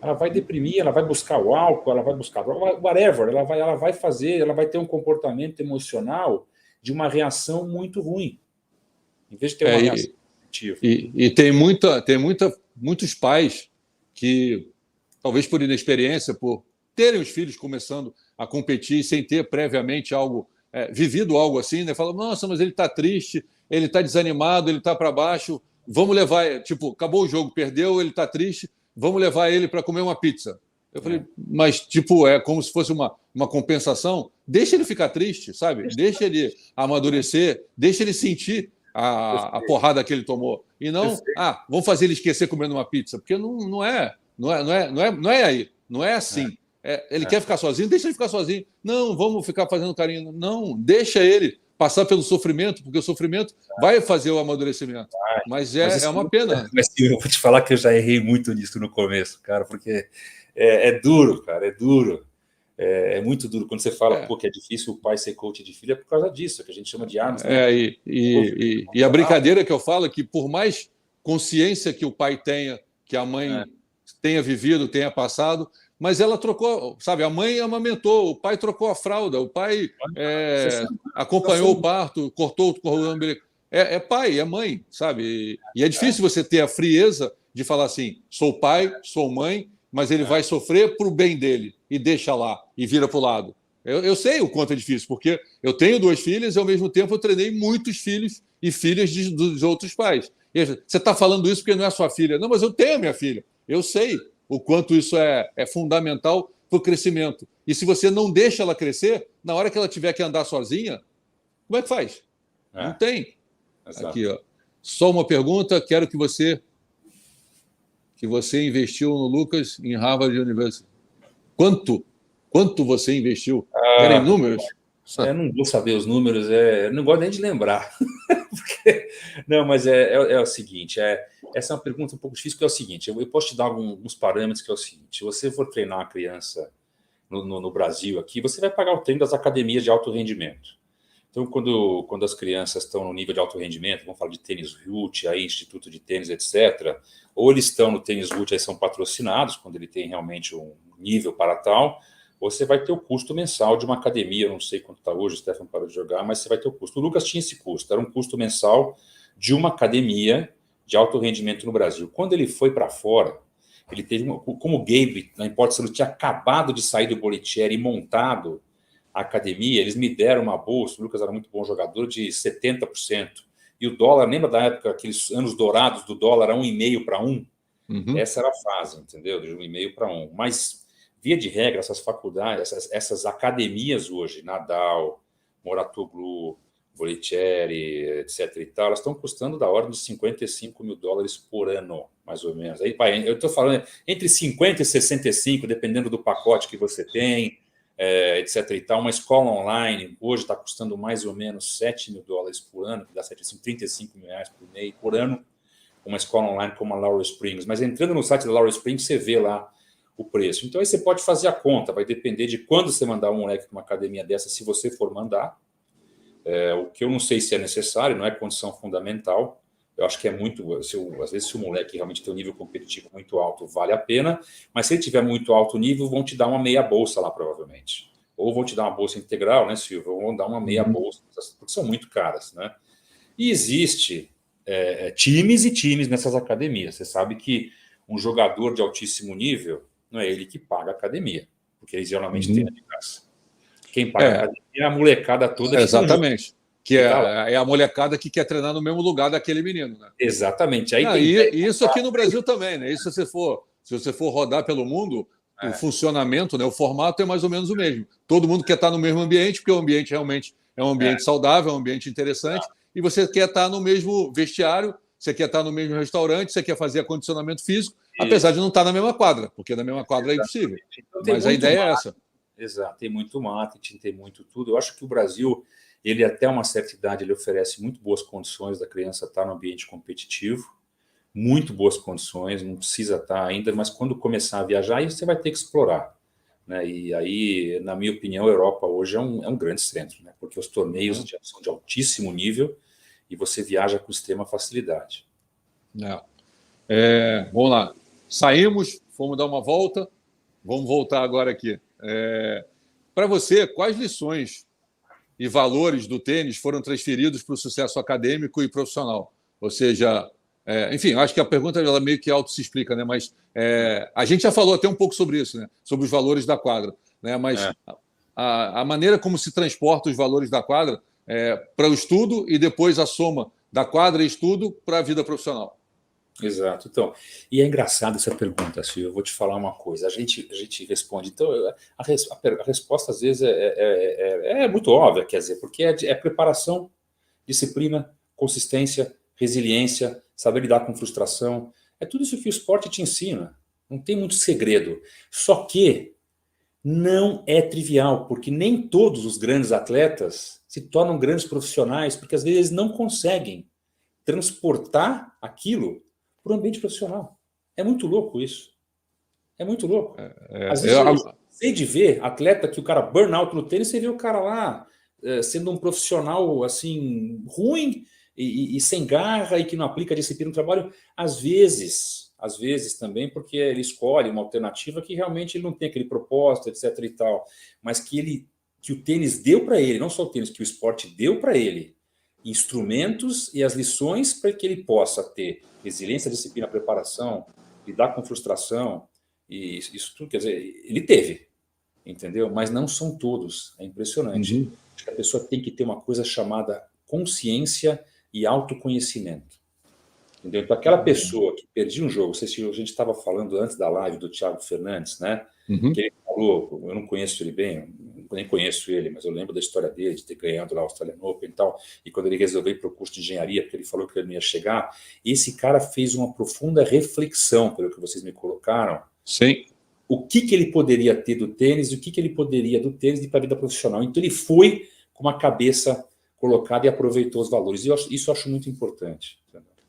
ela vai deprimir, ela vai buscar o álcool, ela vai buscar whatever, ela vai fazer, ela vai ter um comportamento emocional de uma reação muito ruim, em vez de ter uma reação positiva. E muitos pais que, talvez por inexperiência, por terem os filhos começando a competir sem ter previamente vivido algo assim, né? Falam, nossa, mas ele está triste, ele está desanimado, ele está para baixo, vamos levar, tipo, acabou o jogo, perdeu, ele está triste, vamos levar ele para comer uma pizza. Eu falei, mas tipo, é como se fosse uma compensação, deixa ele ficar triste, sabe? Deixa ele amadurecer, deixa ele sentir a porrada que ele tomou. E não, vamos fazer ele esquecer comendo uma pizza, porque não é aí, não é assim. Ele quer ficar sozinho, deixa ele ficar sozinho. Não, vamos ficar fazendo carinho. Não, deixa ele passar pelo sofrimento, porque o sofrimento vai fazer o amadurecimento. Mas é uma pena. Mas eu vou te falar que eu já errei muito nisso no começo, cara, porque é duro, cara, é duro. É muito duro. Quando você fala que é difícil o pai ser coach de filho, é por causa disso, que a gente chama de armas. E a brincadeira que eu falo é que, por mais consciência que o pai tenha, que a mãe tenha vivido, tenha passado, mas ela trocou, sabe? A mãe amamentou, o pai trocou a fralda, o pai acompanhou o parto, cortou o cordão umbilical. É pai, é mãe, sabe? E é difícil você ter a frieza de falar assim: sou pai, sou mãe, mas ele vai sofrer para o bem dele e deixa lá e vira para o lado. Eu sei o quanto é difícil, porque eu tenho 2 filhas e, ao mesmo tempo, eu treinei muitos filhos e filhas dos outros pais. E você está falando isso porque não é sua filha. Não, mas eu tenho a minha filha. Eu sei o quanto isso é fundamental para o crescimento. E se você não deixa ela crescer, na hora que ela tiver que andar sozinha, como é que faz? Não tem. Exato. Aqui, ó. Só uma pergunta, quero que você investiu no Lucas em Harvard University. Quanto você investiu? Querem números? Eu não vou saber os números, eu não gosto nem de lembrar. Não, mas é o seguinte, essa é uma pergunta um pouco difícil, que é o seguinte, eu posso te dar alguns parâmetros, que é o seguinte: se você for treinar a criança no Brasil aqui, você vai pagar o treino das academias de alto rendimento. Então, quando as crianças estão no nível de alto rendimento, vamos falar de tênis root, aí, instituto de tênis, etc., ou eles estão no tênis root, aí são patrocinados, quando ele tem realmente um nível para tal, você vai ter o custo mensal de uma academia. Eu não sei quanto está hoje, o Stefan parou de jogar, mas você vai ter o custo. O Lucas tinha esse custo, era um custo mensal de uma academia de alto rendimento no Brasil. Quando ele foi para fora, ele teve, como o Gabe, na hipótese, ele tinha acabado de sair do Bolitieri e montado a academia, eles me deram uma bolsa, o Lucas era muito bom jogador, de 70%. E o dólar, lembra da época, aqueles anos dourados do dólar, 1,5 para 1? Essa era a fase, entendeu? De 1,5 para 1. Mas, via de regra, essas faculdades, essas academias hoje, Nadal, Moratoglu, Bolitieri, etc. e tal, elas estão custando da ordem de $55 mil por ano, mais ou menos. Aí, pai, eu estou falando entre 50 e 65, dependendo do pacote que você tem, etc. e tal. Uma escola online hoje está custando mais ou menos $7 mil por ano, que dá 35 mil reais por mês, por ano, uma escola online como a Laurel Springs. Mas entrando no site da Laurel Springs, você vê lá o preço. Então aí você pode fazer a conta, vai depender de quando você mandar um moleque para uma academia dessa, se você for mandar. O que eu não sei se é necessário, não é condição fundamental. Eu acho que é muito... às vezes, se o moleque realmente tem um nível competitivo muito alto, vale a pena. Mas se ele tiver muito alto nível, vão te dar uma meia bolsa lá, provavelmente. Ou vão te dar uma bolsa integral, né, Silvio? Ou vão dar uma meia bolsa, porque são muito caras, né? E existe times e times nessas academias. Você sabe que um jogador de altíssimo nível não é ele que paga a academia, porque eles geralmente têm a de graça. Quem paga a academia é a molecada toda. Exatamente. Que é a molecada que quer treinar no mesmo lugar daquele menino, né? Exatamente. Aí e isso aqui no Brasil também, né? Isso se você for rodar pelo mundo, o funcionamento, né? O formato é mais ou menos o mesmo. Todo mundo quer estar no mesmo ambiente, porque o ambiente realmente é um ambiente saudável, é um ambiente interessante, e você quer estar no mesmo vestiário, você quer estar no mesmo restaurante, você quer fazer acondicionamento físico, apesar de não estar na mesma quadra, porque na mesma quadra é impossível. Então, mas a ideia é essa. Exato, tem muito marketing, tem muito tudo. Eu acho que o Brasil, ele até uma certa idade, ele oferece muito boas condições da criança estar no ambiente competitivo, muito boas condições, não precisa estar ainda, mas quando começar a viajar, aí você vai ter que explorar, né? E aí, na minha opinião, a Europa hoje é um grande centro, né? Porque os torneios são de altíssimo nível e você viaja com extrema facilidade. Vamos lá. saímos, fomos dar uma volta, vamos voltar agora aqui. Para você, quais lições e valores do tênis foram transferidos para o sucesso acadêmico e profissional? Ou seja, enfim, acho que a pergunta ela meio que auto se explica, né? Mas a gente já falou até um pouco sobre isso, né? Sobre os valores da quadra, né? Mas a maneira como se transporta os valores da quadra para o estudo e depois a soma da quadra e estudo para a vida profissional. Exato. Então, e é engraçado essa pergunta, Silvio. Eu vou te falar uma coisa. A gente responde. Então, a resposta às vezes é muito óbvia, quer dizer, porque é preparação, disciplina, consistência, resiliência, saber lidar com frustração. É tudo isso que o esporte te ensina. Não tem muito segredo. Só que não é trivial, porque nem todos os grandes atletas se tornam grandes profissionais, porque às vezes eles não conseguem transportar aquilo para o ambiente profissional. É muito louco isso. É muito louco. Às vezes eu sei de ver atleta que o cara burnout no tênis, você vê o cara lá sendo um profissional assim ruim e sem garra e que não aplica disciplina no trabalho. Às vezes também porque ele escolhe uma alternativa que realmente ele não tem aquele propósito, etc. e tal, mas que o tênis deu para ele, não só o tênis, que o esporte deu para ele instrumentos e as lições para que ele possa ter resiliência, disciplina, preparação, lidar com frustração, e isso tudo, quer dizer, ele teve, entendeu? Mas não são todos, é impressionante. Acho que a pessoa tem que ter uma coisa chamada consciência e autoconhecimento. Entendeu? Então, aquela pessoa que perdia um jogo, a gente estava falando antes da live do Thiago Fernandes, né? Que ele falou, eu não conheço ele bem, nem conheço ele, mas eu lembro da história dele, de ter ganhado lá o Australian Open e tal, e quando ele resolveu ir para o curso de engenharia, porque ele falou que ele não ia chegar, esse cara fez uma profunda reflexão, pelo que vocês me colocaram. Sim. O que ele poderia ter do tênis, e o que ele poderia do tênis ir para a vida profissional. Então ele foi com uma cabeça colocada e aproveitou os valores. E isso eu acho muito importante.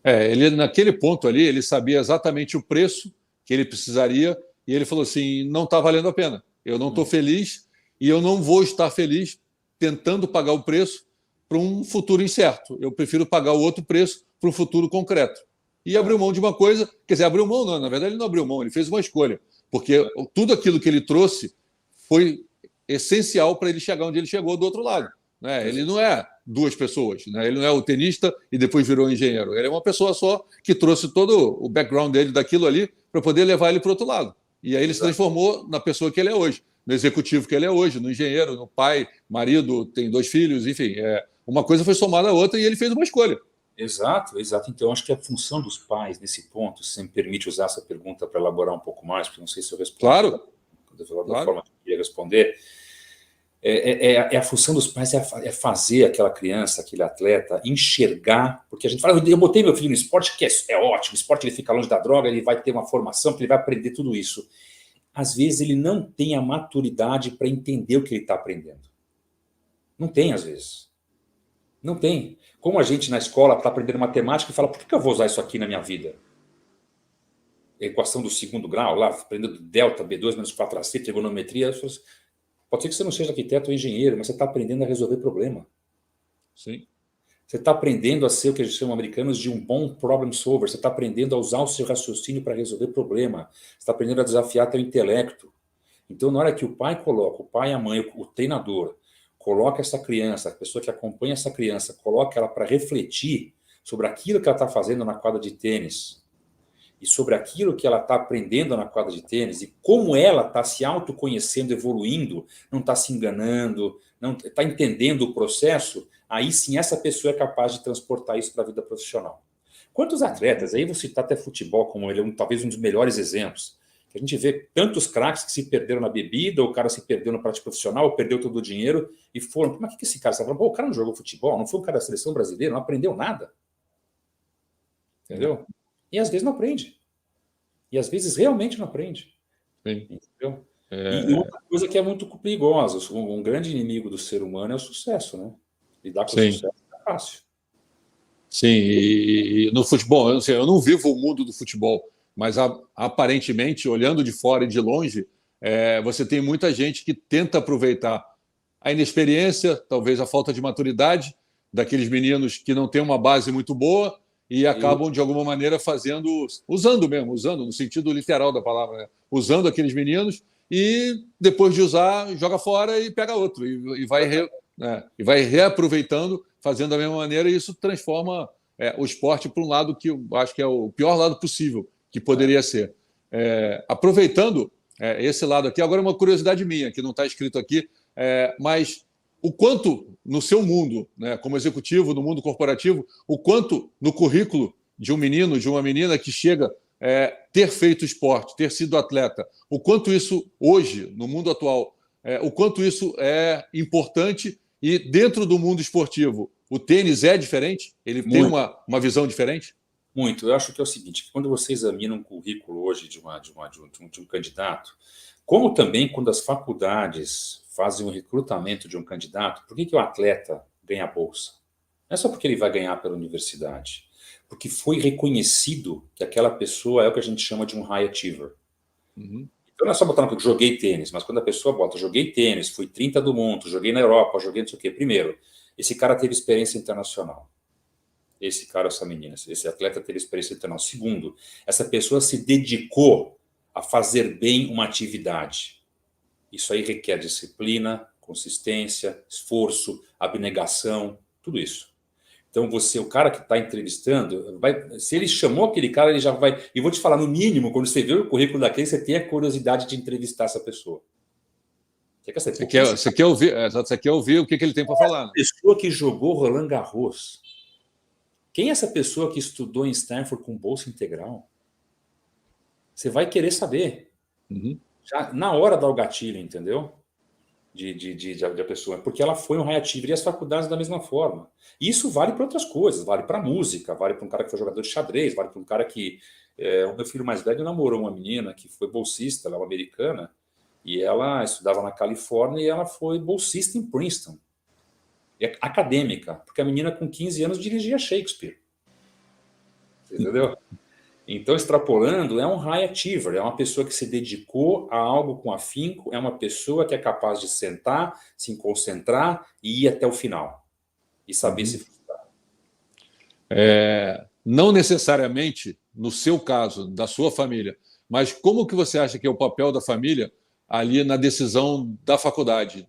Ele, naquele ponto ali, ele sabia exatamente o preço que ele precisaria e ele falou assim, não está valendo a pena. Eu não estou feliz e eu não vou estar feliz tentando pagar o preço para um futuro incerto. Eu prefiro pagar o outro preço para um futuro concreto. E abriu mão de uma coisa, quer dizer, abriu mão não, na verdade ele não abriu mão, ele fez uma escolha, porque tudo aquilo que ele trouxe foi essencial para ele chegar onde ele chegou do outro lado. Né? Ele não é duas pessoas, né? Ele não é o tenista e depois virou engenheiro. Ele é uma pessoa só que trouxe todo o background dele daquilo ali para poder levar ele para o outro lado. E aí ele se transformou na pessoa que ele é hoje, no executivo que ele é hoje, no engenheiro, no pai, marido, tem 2 filhos, enfim. Uma coisa foi somada à outra e ele fez uma escolha. Exato. Então acho que a função dos pais nesse ponto, se me permite usar essa pergunta para elaborar um pouco mais, porque não sei se eu respondo claro. Da forma que eu queria responder, a função dos pais é fazer aquela criança, aquele atleta enxergar, porque a gente fala, eu botei meu filho no esporte, que é ótimo, o esporte ele fica longe da droga, ele vai ter uma formação, ele vai aprender tudo isso. Às vezes ele não tem a maturidade para entender o que ele está aprendendo. Não tem, às vezes. Não tem. Como a gente na escola está aprendendo matemática e fala, por que eu vou usar isso aqui na minha vida? A equação do segundo grau, lá, aprendendo delta, B2 menos 4AC, trigonometria, pode ser que você não seja arquiteto ou engenheiro, mas você está aprendendo a resolver problema. Sim. Você está aprendendo a ser o que eles chamam americanos de um bom problem solver. Você está aprendendo a usar o seu raciocínio para resolver problema. Você está aprendendo a desafiar teu intelecto. Então, na hora que o pai coloca, o pai e a mãe, o treinador, coloca essa criança, a pessoa que acompanha essa criança, coloca ela para refletir sobre aquilo que ela está fazendo na quadra de tênis e sobre aquilo que ela está aprendendo na quadra de tênis e como ela está se autoconhecendo, evoluindo, não está se enganando, não está entendendo o processo, aí sim essa pessoa é capaz de transportar isso para a vida profissional. Quantos atletas, aí vou citar até futebol como ele, talvez um dos melhores exemplos, que a gente vê tantos craques que se perderam na bebida, ou o cara se perdeu na prática profissional, ou perdeu todo o dinheiro, e foram, mas o que esse cara está falando? O cara não jogou futebol, não foi um cara da seleção brasileira, não aprendeu nada. Entendeu? E às vezes não aprende. E às vezes realmente não aprende. Sim. Entendeu? E outra coisa que é muito perigosa, um grande inimigo do ser humano é o sucesso, né? Lidar com o sucesso é fácil. Sim, e no futebol, eu não vivo o mundo do futebol, mas aparentemente, olhando de fora e de longe, você tem muita gente que tenta aproveitar a inexperiência, talvez a falta de maturidade daqueles meninos que não têm uma base muito boa e acabam, de alguma maneira, usando no sentido literal da palavra, né? Usando aqueles meninos e, depois de usar, joga fora e pega outro. E vai reaproveitando, fazendo da mesma maneira, e isso transforma o esporte para um lado que eu acho que é o pior lado possível que poderia ser. Aproveitando esse lado aqui, agora uma curiosidade minha, que não está escrito aqui, mas o quanto no seu mundo, né, como executivo, no mundo corporativo, o quanto no currículo de um menino, de uma menina que chega ter feito esporte, ter sido atleta, o quanto isso hoje, no mundo atual, o quanto isso é importante, e dentro do mundo esportivo, o tênis é diferente? Ele tem uma visão diferente? Muito. Eu acho que é o seguinte, que quando você examina um currículo hoje de um candidato, como também quando as faculdades fazem o recrutamento de um candidato, por que o atleta ganha a bolsa? Não é só porque ele vai ganhar pela universidade, porque foi reconhecido que aquela pessoa é o que a gente chama de um high achiever. Então não é só botar no que joguei tênis, mas quando a pessoa bota joguei tênis, fui 30 do mundo, joguei na Europa, joguei não sei o quê. Primeiro, esse cara teve experiência internacional. Esse cara, essa menina, esse atleta teve experiência internacional. Segundo, essa pessoa se dedicou a fazer bem uma atividade. Isso aí requer disciplina, consistência, esforço, abnegação, tudo isso. Então, o cara que está entrevistando, se ele chamou aquele cara, ele já vai... E vou te falar, no mínimo, quando você vê o currículo daquele, você tem a curiosidade de entrevistar essa pessoa. Você quer ouvir o que ele tem para falar. Né? Pessoa que jogou Roland Garros. Quem é essa pessoa que estudou em Stanford com bolsa integral? Você vai querer saber. Já na hora dá o gatilho, entendeu? De pessoa. Porque ela foi um high achiever e as faculdades da mesma forma. E isso vale para outras coisas. Vale para música, vale para um cara que foi jogador de xadrez, vale para um cara que... o meu filho mais velho namorou uma menina que foi bolsista, ela é uma americana, e ela estudava na Califórnia e ela foi bolsista em Princeton. Acadêmica, porque a menina com 15 anos dirigia Shakespeare. Entendeu? Então, extrapolando, é um high achiever, é uma pessoa que se dedicou a algo com afinco, é uma pessoa que é capaz de sentar, se concentrar e ir até o final. E saber se frustrar. Não necessariamente, no seu caso, da sua família, mas como que você acha que é o papel da família ali na decisão da faculdade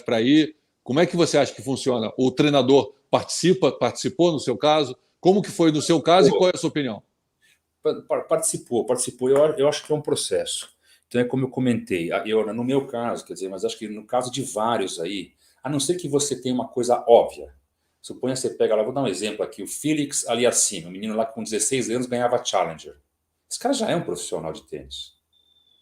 para ir? Como é que você acha que funciona? O treinador participou no seu caso? Como que foi no seu caso e qual é a sua opinião? Participou. Eu acho que é um processo. Então é como eu comentei. No meu caso, quer dizer, mas acho que no caso de vários aí, a não ser que você tenha uma coisa óbvia. Suponha que você pega lá, vou dar um exemplo aqui, o Félix Aliassime, um menino lá que com 16 anos ganhava Challenger. Esse cara já é um profissional de tênis.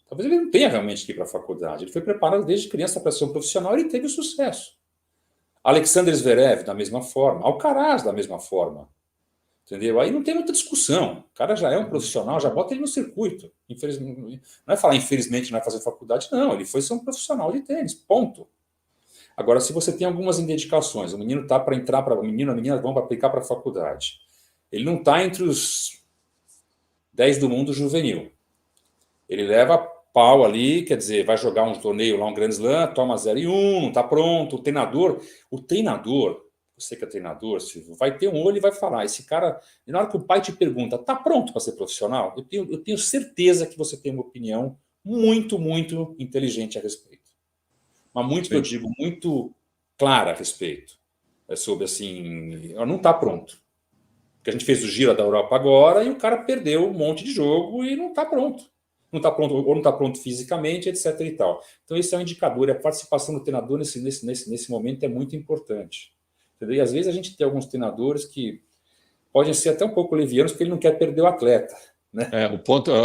Talvez ele não tenha realmente que ir para a faculdade. Ele foi preparado desde criança para ser um profissional e ele teve sucesso. Alexander Zverev, da mesma forma. Alcaraz, da mesma forma. Entendeu? Aí não tem muita discussão. O cara já é um profissional, já bota ele no circuito. Infelizmente, não é falar infelizmente não vai fazer faculdade, não. Ele foi ser um profissional de tênis, ponto. Agora, se você tem algumas indicações, o menino está para entrar, a menina vão para aplicar para a faculdade. Ele não está entre os 10 do mundo juvenil. Ele leva pau ali, quer dizer, vai jogar um torneio lá, um Grand Slam, toma 0-1, não está pronto. O treinador, você que é treinador, Silvio, vai ter um olho e vai falar. Esse cara, na hora que o pai te pergunta, está pronto para ser profissional? Eu tenho certeza que você tem uma opinião muito, muito inteligente a respeito. Mas muito, que eu digo, muito clara a respeito. É sobre, assim, não está pronto. Porque a gente fez o Giro da Europa agora e o cara perdeu um monte de jogo e não está pronto. Não está pronto, ou não está pronto fisicamente, etc. e tal. Então, esse é um indicador. A participação do treinador nesse momento é muito importante. Entendeu? E às vezes a gente tem alguns treinadores que podem ser até um pouco levianos porque ele não quer perder o atleta. Né?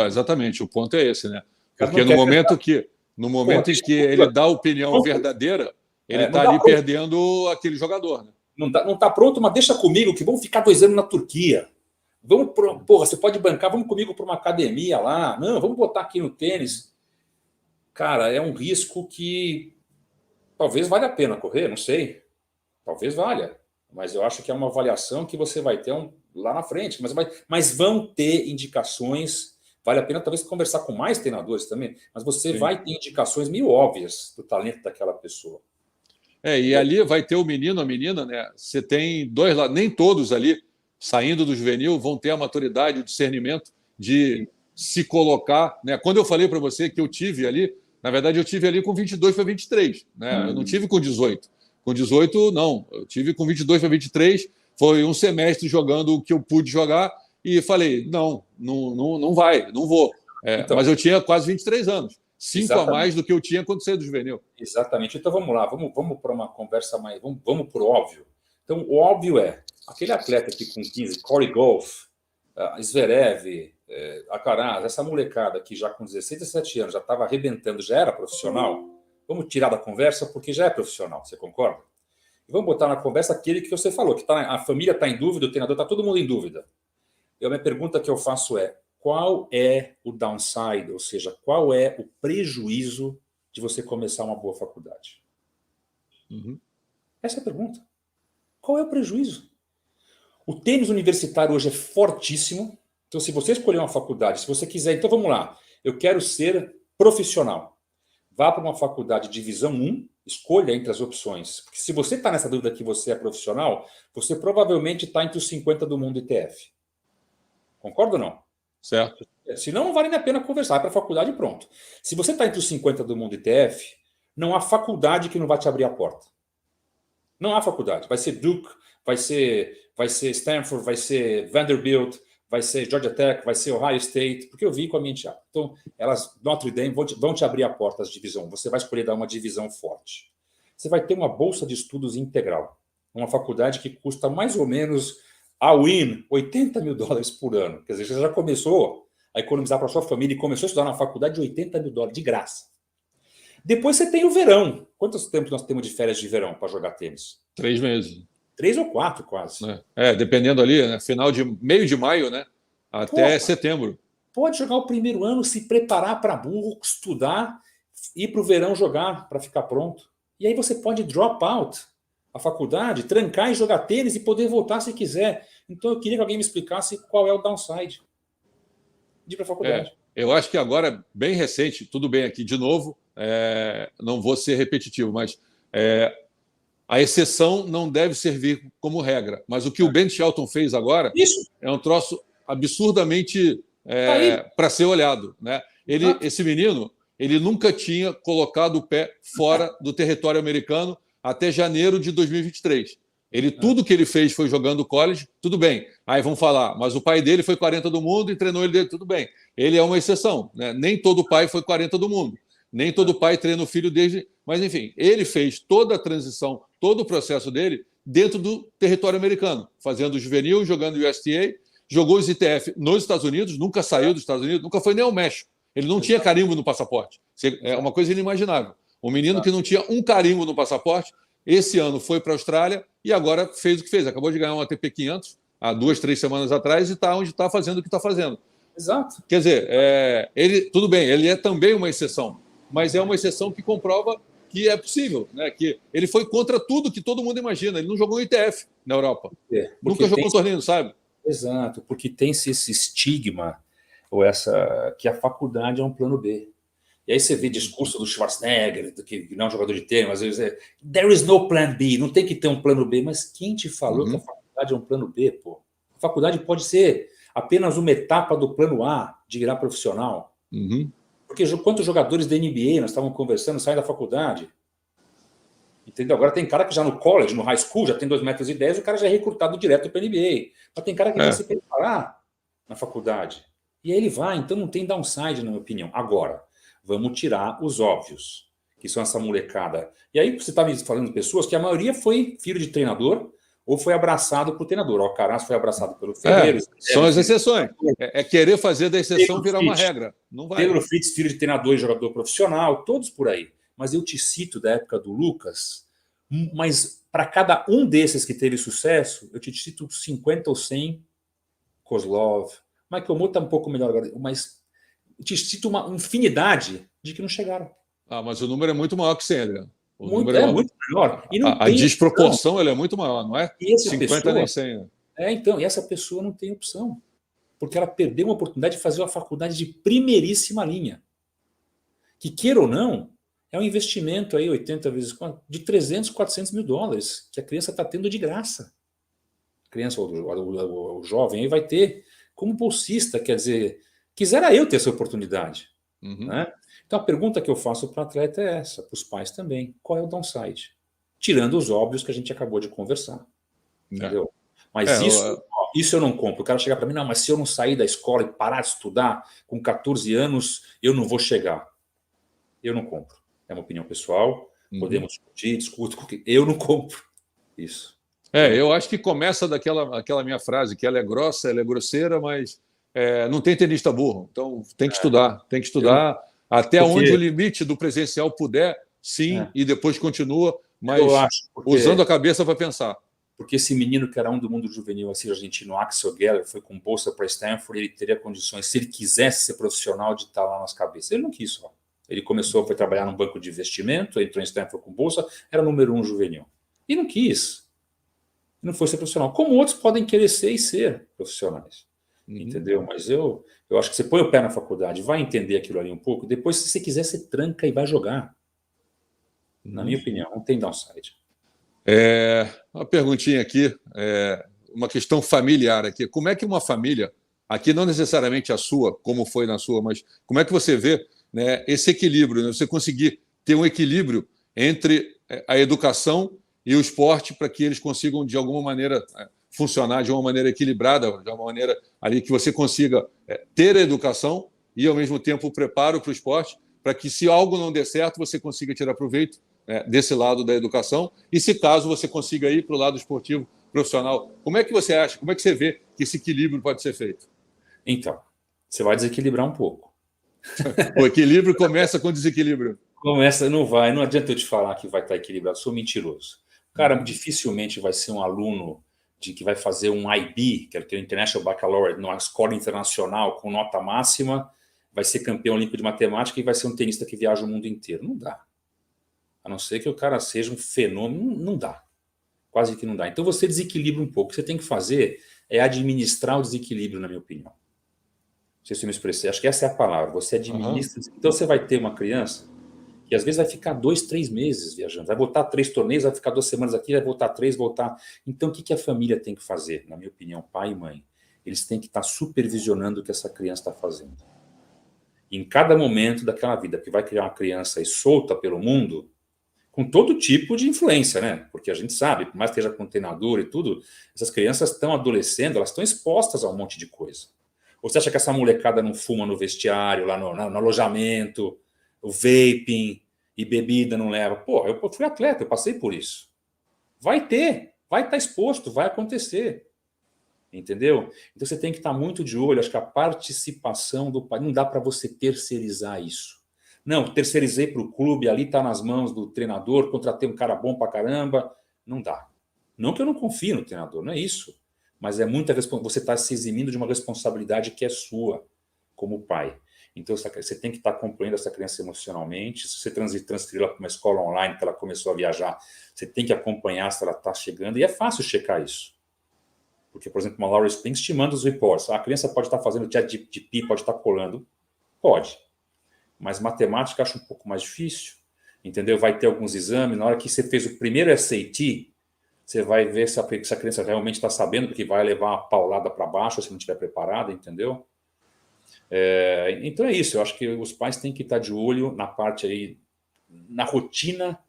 Exatamente, o ponto é esse, né? Porque no momento em que ele dá a opinião verdadeira, ele está ali perdendo aquele jogador. Né? Não está pronto, mas deixa comigo que vamos ficar 2 anos na Turquia. Você pode bancar, vamos comigo para uma academia lá. Não, vamos botar aqui no tênis. Cara, é um risco que talvez valha a pena correr, não sei. Talvez valha. Mas eu acho que é uma avaliação que você vai ter lá na frente. Mas vão ter indicações. Vale a pena talvez conversar com mais treinadores também. Mas você vai ter indicações meio óbvias do talento daquela pessoa. E ali vai ter o menino, a menina, né? Você tem 2 lados, nem todos ali saindo do juvenil, vão ter a maturidade, o discernimento de se colocar, né? Quando eu falei para você que eu tive ali, na verdade, eu tive ali com 22 para 23, né? Eu não tive com 18. Com 18, não. Eu tive com 22 para 23, foi um semestre jogando o que eu pude jogar e falei, não vai, não vou. Então, mas eu tinha quase 23 anos, 5 a mais do que eu tinha quando saí do juvenil. Exatamente. Então vamos lá, vamos para uma conversa mais, vamos para o óbvio. Então o óbvio é, aquele atleta aqui com 15, Corey Golf, Zverev, Alcaraz, essa molecada que já com 16, 17 anos já estava arrebentando, já era profissional, vamos tirar da conversa porque já é profissional, você concorda? E vamos botar na conversa aquele que você falou, que a família está em dúvida, o treinador está todo mundo em dúvida. E a minha pergunta que eu faço é, qual é o downside, ou seja, qual é o prejuízo de você começar uma boa faculdade? Essa é a pergunta. Qual é o prejuízo? O tênis universitário hoje é fortíssimo. Então, se você escolher uma faculdade, se você quiser... Então, vamos lá. Eu quero ser profissional. Vá para uma faculdade de divisão 1, escolha entre as opções. Porque se você está nessa dúvida que você é profissional, você provavelmente está entre os 50 do mundo ITF. Concorda ou não? Certo. Senão, não vale nem a pena conversar. Vai para a faculdade e pronto. Se você está entre os 50 do mundo ITF, não há faculdade que não vai te abrir a porta. Não há faculdade. Vai ser Duke, vai ser Stanford, vai ser Vanderbilt, vai ser Georgia Tech, vai ser Ohio State, porque eu vi com a minha enteada. Então, Notre Dame, vão te abrir a porta as divisões. Você vai escolher dar uma divisão forte. Você vai ter uma bolsa de estudos integral. Uma faculdade que custa mais ou menos, all in, $80 mil por ano. Quer dizer, você já começou a economizar para a sua família e começou a estudar na faculdade de $80 mil, de graça. Depois você tem o verão. Quantos tempos nós temos de férias de verão para jogar tênis? 3 meses. 3 ou 4, quase. Dependendo ali, né? Meio de maio, né? Até setembro. Pode jogar o primeiro ano, se preparar para burro, estudar, ir para o verão jogar para ficar pronto. E aí você pode drop out a faculdade, trancar e jogar tênis e poder voltar se quiser. Então eu queria que alguém me explicasse qual é o downside de ir para a faculdade. Eu acho que agora, bem recente, tudo bem aqui de novo, não vou ser repetitivo, mas a exceção não deve servir como regra. Mas o que o Ben Shelton fez agora é um troço absurdamente para ser olhado, né? Esse menino, ele nunca tinha colocado o pé fora do território americano até janeiro de 2023. Tudo que ele fez foi jogando college, tudo bem. Aí vão falar, mas o pai dele foi 40 do mundo e treinou ele, tudo bem. Ele é uma exceção, né? Nem todo pai foi 40 do mundo. Nem todo pai treina o filho desde... Mas, enfim, ele fez toda a transição, todo o processo dele dentro do território americano, fazendo o juvenil, jogando o USTA, jogou os ITF nos Estados Unidos, nunca saiu dos Estados Unidos, nunca foi nem ao México. Ele não tinha carimbo no passaporte. É uma coisa inimaginável. Um menino que não tinha um carimbo no passaporte, esse ano foi para a Austrália e agora fez o que fez. Acabou de ganhar um ATP 500 há 2, 3 semanas atrás e está onde está fazendo o que está fazendo. Exato. Quer dizer, tudo bem, ele é também uma exceção, mas é uma exceção que comprova que é possível, né? Que ele foi contra tudo que todo mundo imagina. Ele não jogou ITF na Europa. Nunca jogou um torneio, sabe? Exato, porque tem-se esse estigma, que a faculdade é um plano B. E aí você vê discurso do Schwarzenegger, que não é um jogador de tênis, às vezes there is no plan B, não tem que ter um plano B. Mas quem te falou que a faculdade é um plano B, pô? A faculdade pode ser apenas uma etapa do plano A de virar profissional. Porque quantos jogadores da NBA nós estávamos conversando, saem da faculdade? Entendeu? Agora tem cara que já no college, no high school, já tem 2,10 metros, o cara já é recrutado direto para a NBA. Mas tem cara que vai se preparar na faculdade. E aí ele vai, então não tem downside, na minha opinião. Agora, vamos tirar os óbvios, que são essa molecada. E aí você está me falando de pessoas que a maioria foi filho de treinador ou foi abraçado por treinador. O Alcaraz foi abraçado pelo Ferreira. São as exceções. É querer fazer da exceção virar uma regra. Não vai. Taylor Fritz, filho de treinador e jogador profissional, todos por aí. Mas eu te cito da época do Lucas, mas para cada um desses que teve sucesso, eu te cito 50 ou 100 Kozlov. Michael Moore está um pouco melhor agora, mas eu te cito uma infinidade de que não chegaram. Mas o número é muito maior que 100, Adriano. Muito maior. E a desproporção ela é muito maior, não é? E 50 nem 100. Né? Então, e essa pessoa não tem opção. Porque ela perdeu uma oportunidade de fazer uma faculdade de primeiríssima linha. Que, queira ou não, é um investimento aí, 80 vezes 4, de $300, $400 mil, que a criança está tendo de graça. criança ou o jovem aí vai ter como bolsista, quer dizer, quisera eu ter essa oportunidade. Né? Então a pergunta que eu faço para o atleta é essa, para os pais também, qual é o downside? Tirando os óbvios que a gente acabou de conversar. Entendeu? Mas isso eu não compro. O cara chegar para mim, não, mas se eu não sair da escola e parar de estudar com 14 anos, eu não vou chegar. Eu não compro. É uma opinião pessoal, podemos discutir, discuto, porque eu não compro isso. Eu acho que começa aquela minha frase, que ela é grossa, ela é grosseira, mas não tem tenista burro. Então tem que estudar, até onde o limite do presencial puder, sim, e depois continua, mas usando a cabeça para pensar. Porque esse menino que era um do mundo juvenil, assim, argentino, Axel Geller, foi com bolsa para Stanford, ele teria condições, se ele quisesse ser profissional, de estar lá nas cabeças. Ele não quis só. Ele foi trabalhar num banco de investimento, entrou em Stanford com bolsa, era número 1 juvenil. E não quis. Não foi ser profissional. Como outros podem querer ser e ser profissionais. Entendeu? Mas eu acho que você põe o pé na faculdade, vai entender aquilo ali um pouco, depois, se você quiser, você tranca e vai jogar. Na minha opinião, não tem downside. Uma perguntinha aqui, uma questão familiar aqui. Como é que uma família, aqui não necessariamente a sua, como foi na sua, mas como é que você vê, né, esse equilíbrio, né, você conseguir ter um equilíbrio entre a educação e o esporte para que eles consigam, de alguma maneira, funcionar de uma maneira equilibrada, de uma maneira ali que você consiga ter a educação e, ao mesmo tempo, o preparo para o esporte, para que, se algo não der certo, você consiga tirar proveito desse lado da educação, e se caso você consiga ir para o lado esportivo profissional. Como é que você acha, como é que você vê que esse equilíbrio pode ser feito? Então, você vai desequilibrar um pouco. O equilíbrio começa com desequilíbrio. Começa, não adianta eu te falar que vai estar equilibrado, sou mentiroso. Cara, dificilmente vai ser um aluno que vai fazer um IB, que é o International Baccalaureate, numa escola internacional com nota máxima, vai ser campeão olímpico de matemática e vai ser um tenista que viaja o mundo inteiro. Não dá. A não ser que o cara seja um fenômeno, não dá. Quase que não dá. Então você desequilibra um pouco. O que você tem que fazer é administrar o desequilíbrio, na minha opinião. Não sei se eu me expressei. Acho que essa é a palavra. Você administra. Então você vai ter uma criança que às vezes vai ficar 2, 3 meses viajando. Vai voltar 3 torneios, vai ficar 2 semanas aqui, vai voltar 3, voltar. Então o que a família tem que fazer? Na minha opinião, pai e mãe, eles têm que estar supervisionando o que essa criança está fazendo. Em cada momento daquela vida, porque vai criar uma criança aí solta pelo mundo, com todo tipo de influência, né? Porque a gente sabe, por mais que esteja com treinador e tudo, essas crianças estão adolescendo, elas estão expostas a um monte de coisa. Ou você acha que essa molecada não fuma no vestiário, lá no alojamento, o vaping e bebida não leva? Pô, eu fui atleta, eu passei por isso. Vai estar exposto, vai acontecer. Entendeu? Então você tem que estar muito de olho, acho que a participação do pai, não dá para você terceirizar isso. Não, terceirizei para o clube, ali está nas mãos do treinador, contratei um cara bom para caramba. Não dá. Não que eu não confie no treinador, não é isso. Mas é muita você está se eximindo de uma responsabilidade que é sua, como pai. Então você tem que estar acompanhando essa criança emocionalmente. Se você transferir ela para uma escola online, que ela começou a viajar, você tem que acompanhar se ela está chegando. E é fácil checar isso. Porque, por exemplo, uma Laura Springs te manda os reports. A criança pode estar fazendo chat GPT, pode estar colando. Pode. Mas matemática acho um pouco mais difícil, entendeu? Vai ter alguns exames, na hora que você fez o primeiro SAT, você vai ver se a criança realmente está sabendo, porque vai levar uma paulada para baixo se não estiver preparada, entendeu? Então é isso, eu acho que os pais têm que estar de olho na parte aí, na rotina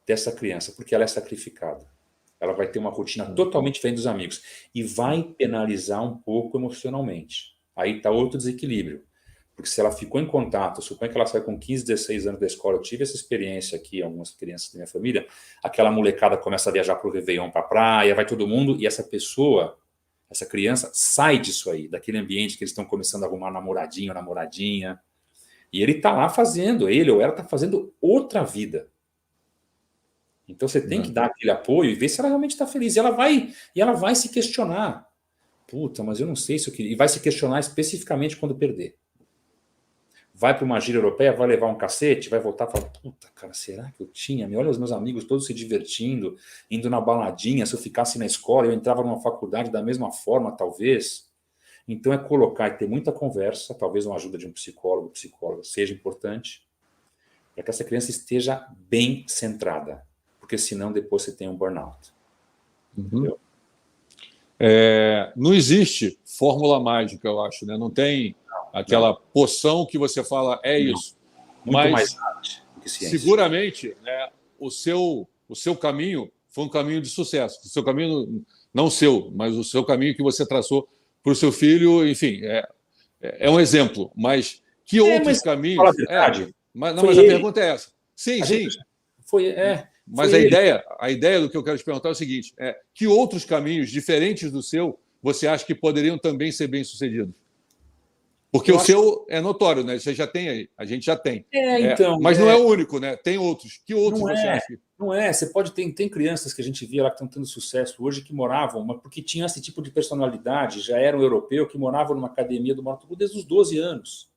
dessa criança, porque ela é sacrificada. Ela vai ter uma rotina totalmente diferente dos amigos e vai penalizar um pouco emocionalmente. Aí está outro desequilíbrio. Porque se ela ficou em contato, suponho que ela sai com 15, 16 anos da escola, eu tive essa experiência aqui, algumas crianças da minha família, aquela molecada começa a viajar para o Réveillon, para a praia, vai todo mundo, e essa pessoa, essa criança, sai disso aí, daquele ambiente que eles estão começando a arrumar namoradinho, namoradinha, e ele está lá fazendo, ele ou ela está fazendo outra vida. Então você tem que dar aquele apoio e ver se ela realmente está feliz. E ela vai se questionar. Puta, mas eu não sei se eu queria. E vai se questionar especificamente quando perder. Vai para uma gira europeia, vai levar um cacete, vai voltar e falar, puta, cara, será que eu tinha? Olha os meus amigos todos se divertindo, indo na baladinha, se eu ficasse na escola, eu entrava numa faculdade da mesma forma, talvez. Então é colocar e ter muita conversa, talvez uma ajuda de um psicólogo, psicóloga, seja importante, para que essa criança esteja bem centrada, porque senão depois você tem um burnout. Entendeu? Não existe fórmula mágica, eu acho, né? Não tem aquela poção que você fala, isso. Muito mas mais arte do que ciência. Seguramente, né, o seu caminho foi um caminho de sucesso. O seu caminho, não o seu, mas o seu caminho que você traçou para o seu filho, enfim, é um exemplo. Mas que outros caminhos... Fala a verdade. Mas a pergunta é essa. Sim, sim. Mas a ideia do que eu quero te perguntar é o seguinte: que outros caminhos diferentes do seu você acha que poderiam também ser bem-sucedidos? Porque o seu é notório, né? Você já tem aí, a gente já tem. Então, mas não é o único, né? Tem outros. Que outros você acha que... Não é. Você pode ter... Tem crianças que a gente via lá que estão tendo sucesso hoje que moravam, mas porque tinham esse tipo de personalidade, já eram europeu, que moravam numa academia do Mato Grosso desde os 12 anos.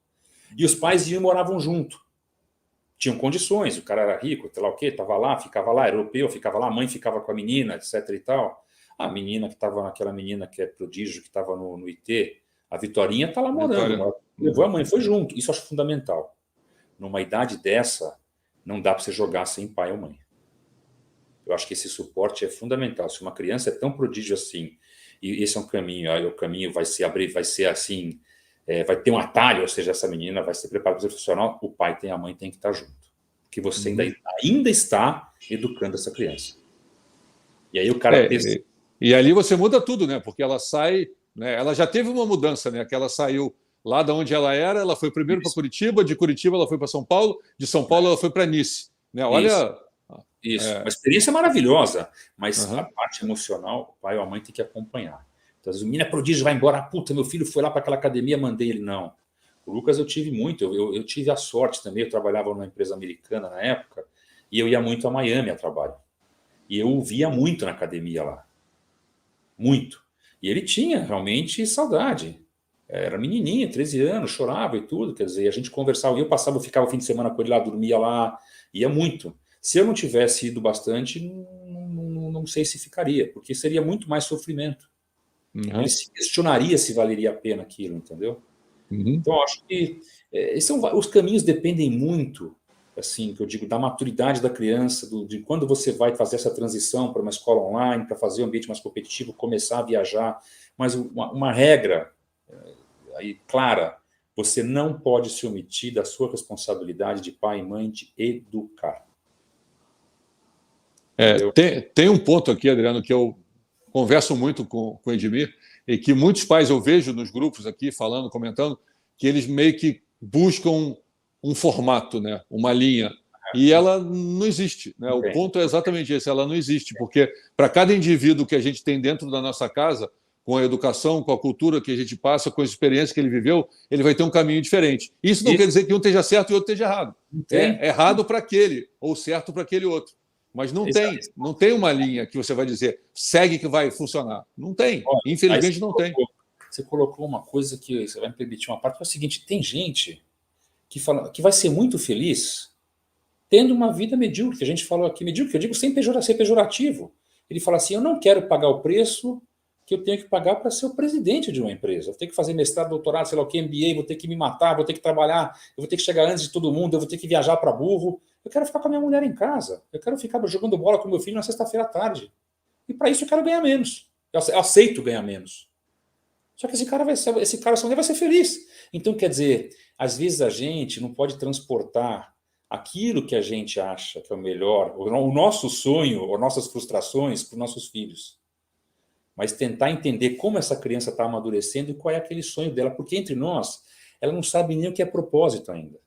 E os pais iam e moravam junto. Tinham condições, o cara era rico, sei lá o quê, estava lá, ficava lá, europeu, ficava lá, a mãe ficava com a menina, etc e tal. A menina que estava, aquela menina que é prodígio, que estava no IT, a Vitorinha está lá morando, levou a mãe, foi junto. Isso eu acho fundamental. Numa idade dessa, não dá para você jogar sem pai ou mãe. Eu acho que esse suporte é fundamental. Se uma criança é tão prodígio assim, e esse é um caminho, aí o caminho vai se abrir, vai ser assim, vai ter um atalho, ou seja, essa menina vai ser preparada para ser profissional, o pai e a mãe têm que estar junto. Porque você ainda está educando essa criança. E aí o cara... E ali você muda tudo, né? Porque ela sai... Né? Ela já teve uma mudança, né? Que ela saiu lá de onde ela era, ela foi primeiro para Curitiba, de Curitiba ela foi para São Paulo, de São Paulo ela foi para Nice. Né? Olha... Isso. Uma experiência maravilhosa, mas a parte emocional, o pai ou a mãe tem que acompanhar. Então, às vezes, o menino é prodígio, vai embora, puta, meu filho foi lá para aquela academia, mandei ele, não. O Lucas eu tive muito, eu tive a sorte também, eu trabalhava numa empresa americana na época, e eu ia muito a Miami a trabalho. E eu o via muito na academia lá. Muito. E ele tinha realmente saudade. Era menininho, 13 anos, chorava e tudo, quer dizer, a gente conversava, eu ficava o fim de semana com ele lá, dormia lá, ia muito. Se eu não tivesse ido bastante, não sei se ficaria, porque seria muito mais sofrimento. Ele se questionaria se valeria a pena aquilo, entendeu? Então, eu acho que os caminhos dependem muito, assim, que eu digo, da maturidade da criança, de quando você vai fazer essa transição para uma escola online, para fazer um ambiente mais competitivo, começar a viajar. Mas uma regra aí, clara, você não pode se omitir da sua responsabilidade de pai e mãe de educar. Tem um ponto aqui, Adriano, que eu converso muito com o Edmir, e que muitos pais eu vejo nos grupos aqui, falando, comentando, que eles meio que buscam um formato, né? Uma linha, e ela não existe. Né? O ponto é exatamente esse, ela não existe, porque para cada indivíduo que a gente tem dentro da nossa casa, com a educação, com a cultura que a gente passa, com a experiência que ele viveu, ele vai ter um caminho diferente. Isso não quer dizer que um esteja certo e o outro esteja errado. É errado para aquele, ou certo para aquele outro. Mas não tem uma linha que você vai dizer, segue que vai funcionar. Não tem. Olha, infelizmente não tem. Você colocou uma coisa que você vai me permitir uma parte, que é o seguinte, tem gente que fala que vai ser muito feliz tendo uma vida medíocre, que a gente falou aqui, medíocre, eu digo sem ser pejorativo. Ele fala assim, eu não quero pagar o preço que eu tenho que pagar para ser o presidente de uma empresa. Eu tenho que fazer mestrado, doutorado, sei lá o que, MBA, vou ter que me matar, vou ter que trabalhar, eu vou ter que chegar antes de todo mundo, eu vou ter que viajar para burro. Eu quero ficar com a minha mulher em casa. Eu quero ficar jogando bola com meu filho na sexta-feira à tarde. E para isso eu quero ganhar menos. Eu aceito ganhar menos. Só que esse cara só vai ser feliz. Então, quer dizer, às vezes a gente não pode transportar aquilo que a gente acha que é o melhor, o nosso sonho, ou nossas frustrações para os nossos filhos. Mas tentar entender como essa criança está amadurecendo e qual é aquele sonho dela. Porque entre nós, ela não sabe nem o que é propósito ainda.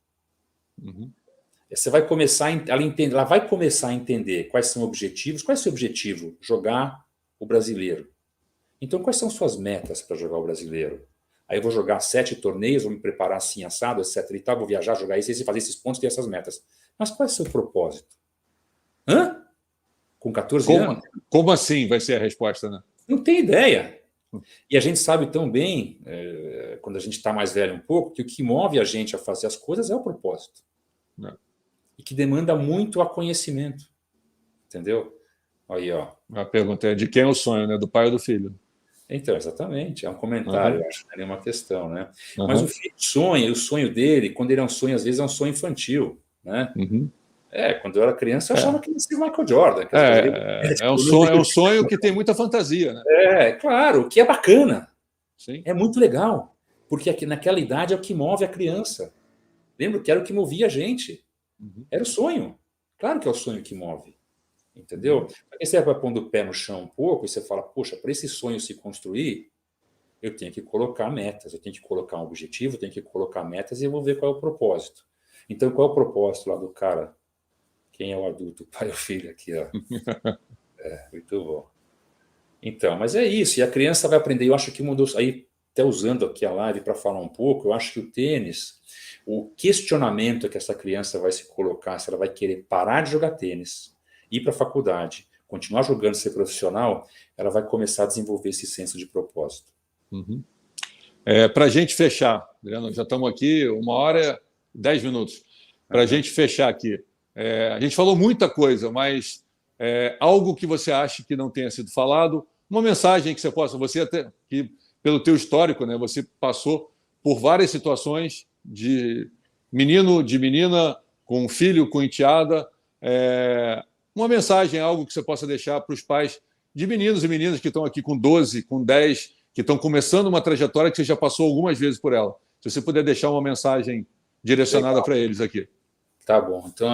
Você vai começar, ela vai começar a entender quais são os objetivos. Qual é o seu objetivo? Jogar o brasileiro. Então, quais são suas metas para jogar o brasileiro? Aí eu vou jogar 7 torneios, vou me preparar assim, assado, etc. e tal, vou viajar, jogar isso, fazer esses pontos, ter essas metas. Mas qual é o seu propósito? Hã? Com 14 anos? Como assim vai ser a resposta, né? Não tem ideia. E a gente sabe tão bem, quando a gente está mais velho um pouco, que o que move a gente a fazer as coisas é o propósito. E que demanda muito conhecimento. Entendeu? Aí, ó. A pergunta é de quem é o sonho, né? Do pai ou do filho? Então, exatamente. É um comentário, acho que não é nenhuma questão, né? Mas o filho sonha, e o sonho dele, quando ele é um sonho, às vezes é um sonho infantil, né? Quando eu era criança, eu achava que ia ser Michael Jordan. É um sonho que tem muita fantasia, né? Claro, que é bacana. Sim. É muito legal, porque aqui, naquela idade é o que move a criança. Lembro que era o que movia a gente. Era o sonho. Claro que é o sonho que move. Entendeu? Aí você vai pondo o pé no chão um pouco e você fala, poxa, para esse sonho se construir, eu tenho que colocar metas, eu tenho que colocar um objetivo, eu tenho que colocar metas e eu vou ver qual é o propósito. Então, qual é o propósito lá do cara? Quem é o adulto, o pai ou o filho aqui, ó. Muito bom. Então, mas é isso, e a criança vai aprender, eu acho que mudou, aí até usando aqui a live para falar um pouco, eu acho que o tênis, o questionamento que essa criança vai se colocar, se ela vai querer parar de jogar tênis, ir para a faculdade, continuar jogando, ser profissional, ela vai começar a desenvolver esse senso de propósito. Para a gente fechar, Adriano, já estamos aqui 1h10. Para a gente fechar aqui, a gente falou muita coisa, mas algo que você acha que não tenha sido falado, uma mensagem que você possa, você até, que pelo teu histórico, né, você passou por várias situações de menino, de menina, com filho, com enteada, uma mensagem, algo que você possa deixar para os pais de meninos e meninas que estão aqui com 12, com 10, que estão começando uma trajetória que você já passou algumas vezes por ela. Se você puder deixar uma mensagem direcionada para eles aqui. Tá bom. Então,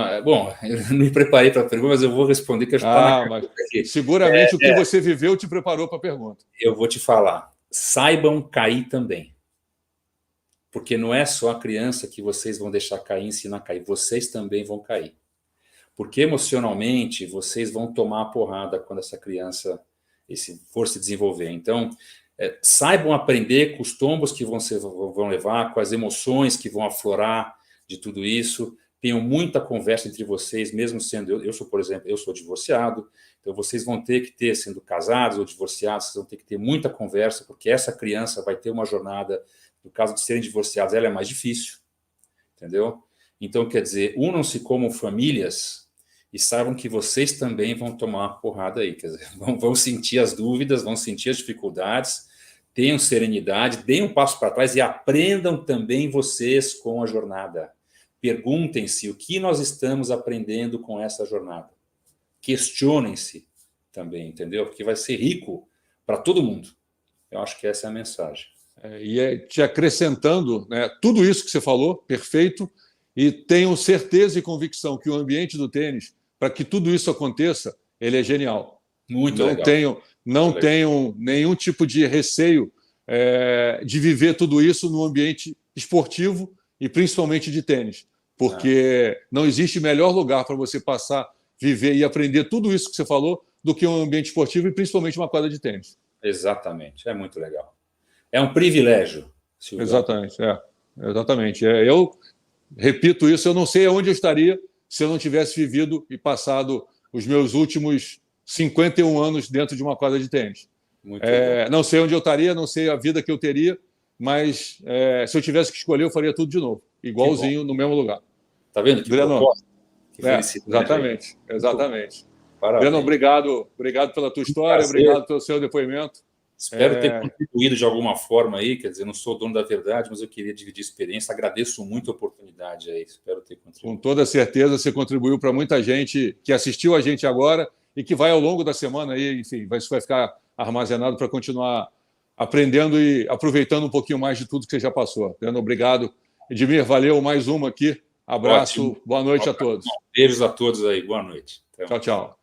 eu não me preparei para a pergunta, mas eu vou responder que está mas seguramente o que você viveu te preparou para a pergunta. Eu vou te falar. Saibam cair também. Porque não é só a criança que vocês vão deixar cair, ensinar a cair. Vocês também vão cair. Porque emocionalmente vocês vão tomar a porrada quando essa criança for se desenvolver. Então, saibam aprender com os tombos que vão levar, com as emoções que vão aflorar de tudo isso. Tenham muita conversa entre vocês, mesmo sendo... Eu sou, por exemplo, eu sou divorciado, então vocês vão ter que ter, sendo casados ou divorciados, vocês vão ter que ter muita conversa, porque essa criança vai ter uma jornada, no caso de serem divorciados, ela é mais difícil, entendeu? Então, quer dizer, unam-se como famílias e saibam que vocês também vão tomar uma porrada aí, quer dizer, vão sentir as dúvidas, vão sentir as dificuldades, tenham serenidade, deem um passo para trás e aprendam também vocês com a jornada. Perguntem-se o que nós estamos aprendendo com essa jornada. Questionem-se também, entendeu? Porque vai ser rico para todo mundo. Eu acho que essa é a mensagem. Te acrescentando, né, tudo isso que você falou, perfeito, e tenho certeza e convicção que o ambiente do tênis, para que tudo isso aconteça, ele é genial. Muito legal. Não tenho nenhum tipo de receio de viver tudo isso no ambiente esportivo e principalmente de tênis. Porque não existe melhor lugar para você passar, viver e aprender tudo isso que você falou do que um ambiente esportivo e principalmente uma quadra de tênis. Exatamente, é muito legal. É um privilégio, Silvio. Exatamente. Eu repito isso, eu não sei onde eu estaria se eu não tivesse vivido e passado os meus últimos 51 anos dentro de uma quadra de tênis. Não sei onde eu estaria, não sei a vida que eu teria, mas se eu tivesse que escolher, eu faria tudo de novo, igualzinho, no mesmo lugar. Tá vendo? Que proposta. Exatamente. Breno, obrigado pela tua história, obrigado pelo seu depoimento. Espero ter contribuído de alguma forma aí, quer dizer, não sou dono da verdade, mas eu queria dividir experiência, agradeço muito a oportunidade aí, espero ter contribuído. Com toda certeza, você contribuiu para muita gente que assistiu a gente agora e que vai ao longo da semana aí, enfim, isso vai ficar armazenado para continuar aprendendo e aproveitando um pouquinho mais de tudo que você já passou. Breno, obrigado. Edmir, valeu, mais uma aqui. Abraço, boa noite a todos. Beijos a todos aí, boa noite. Tchau.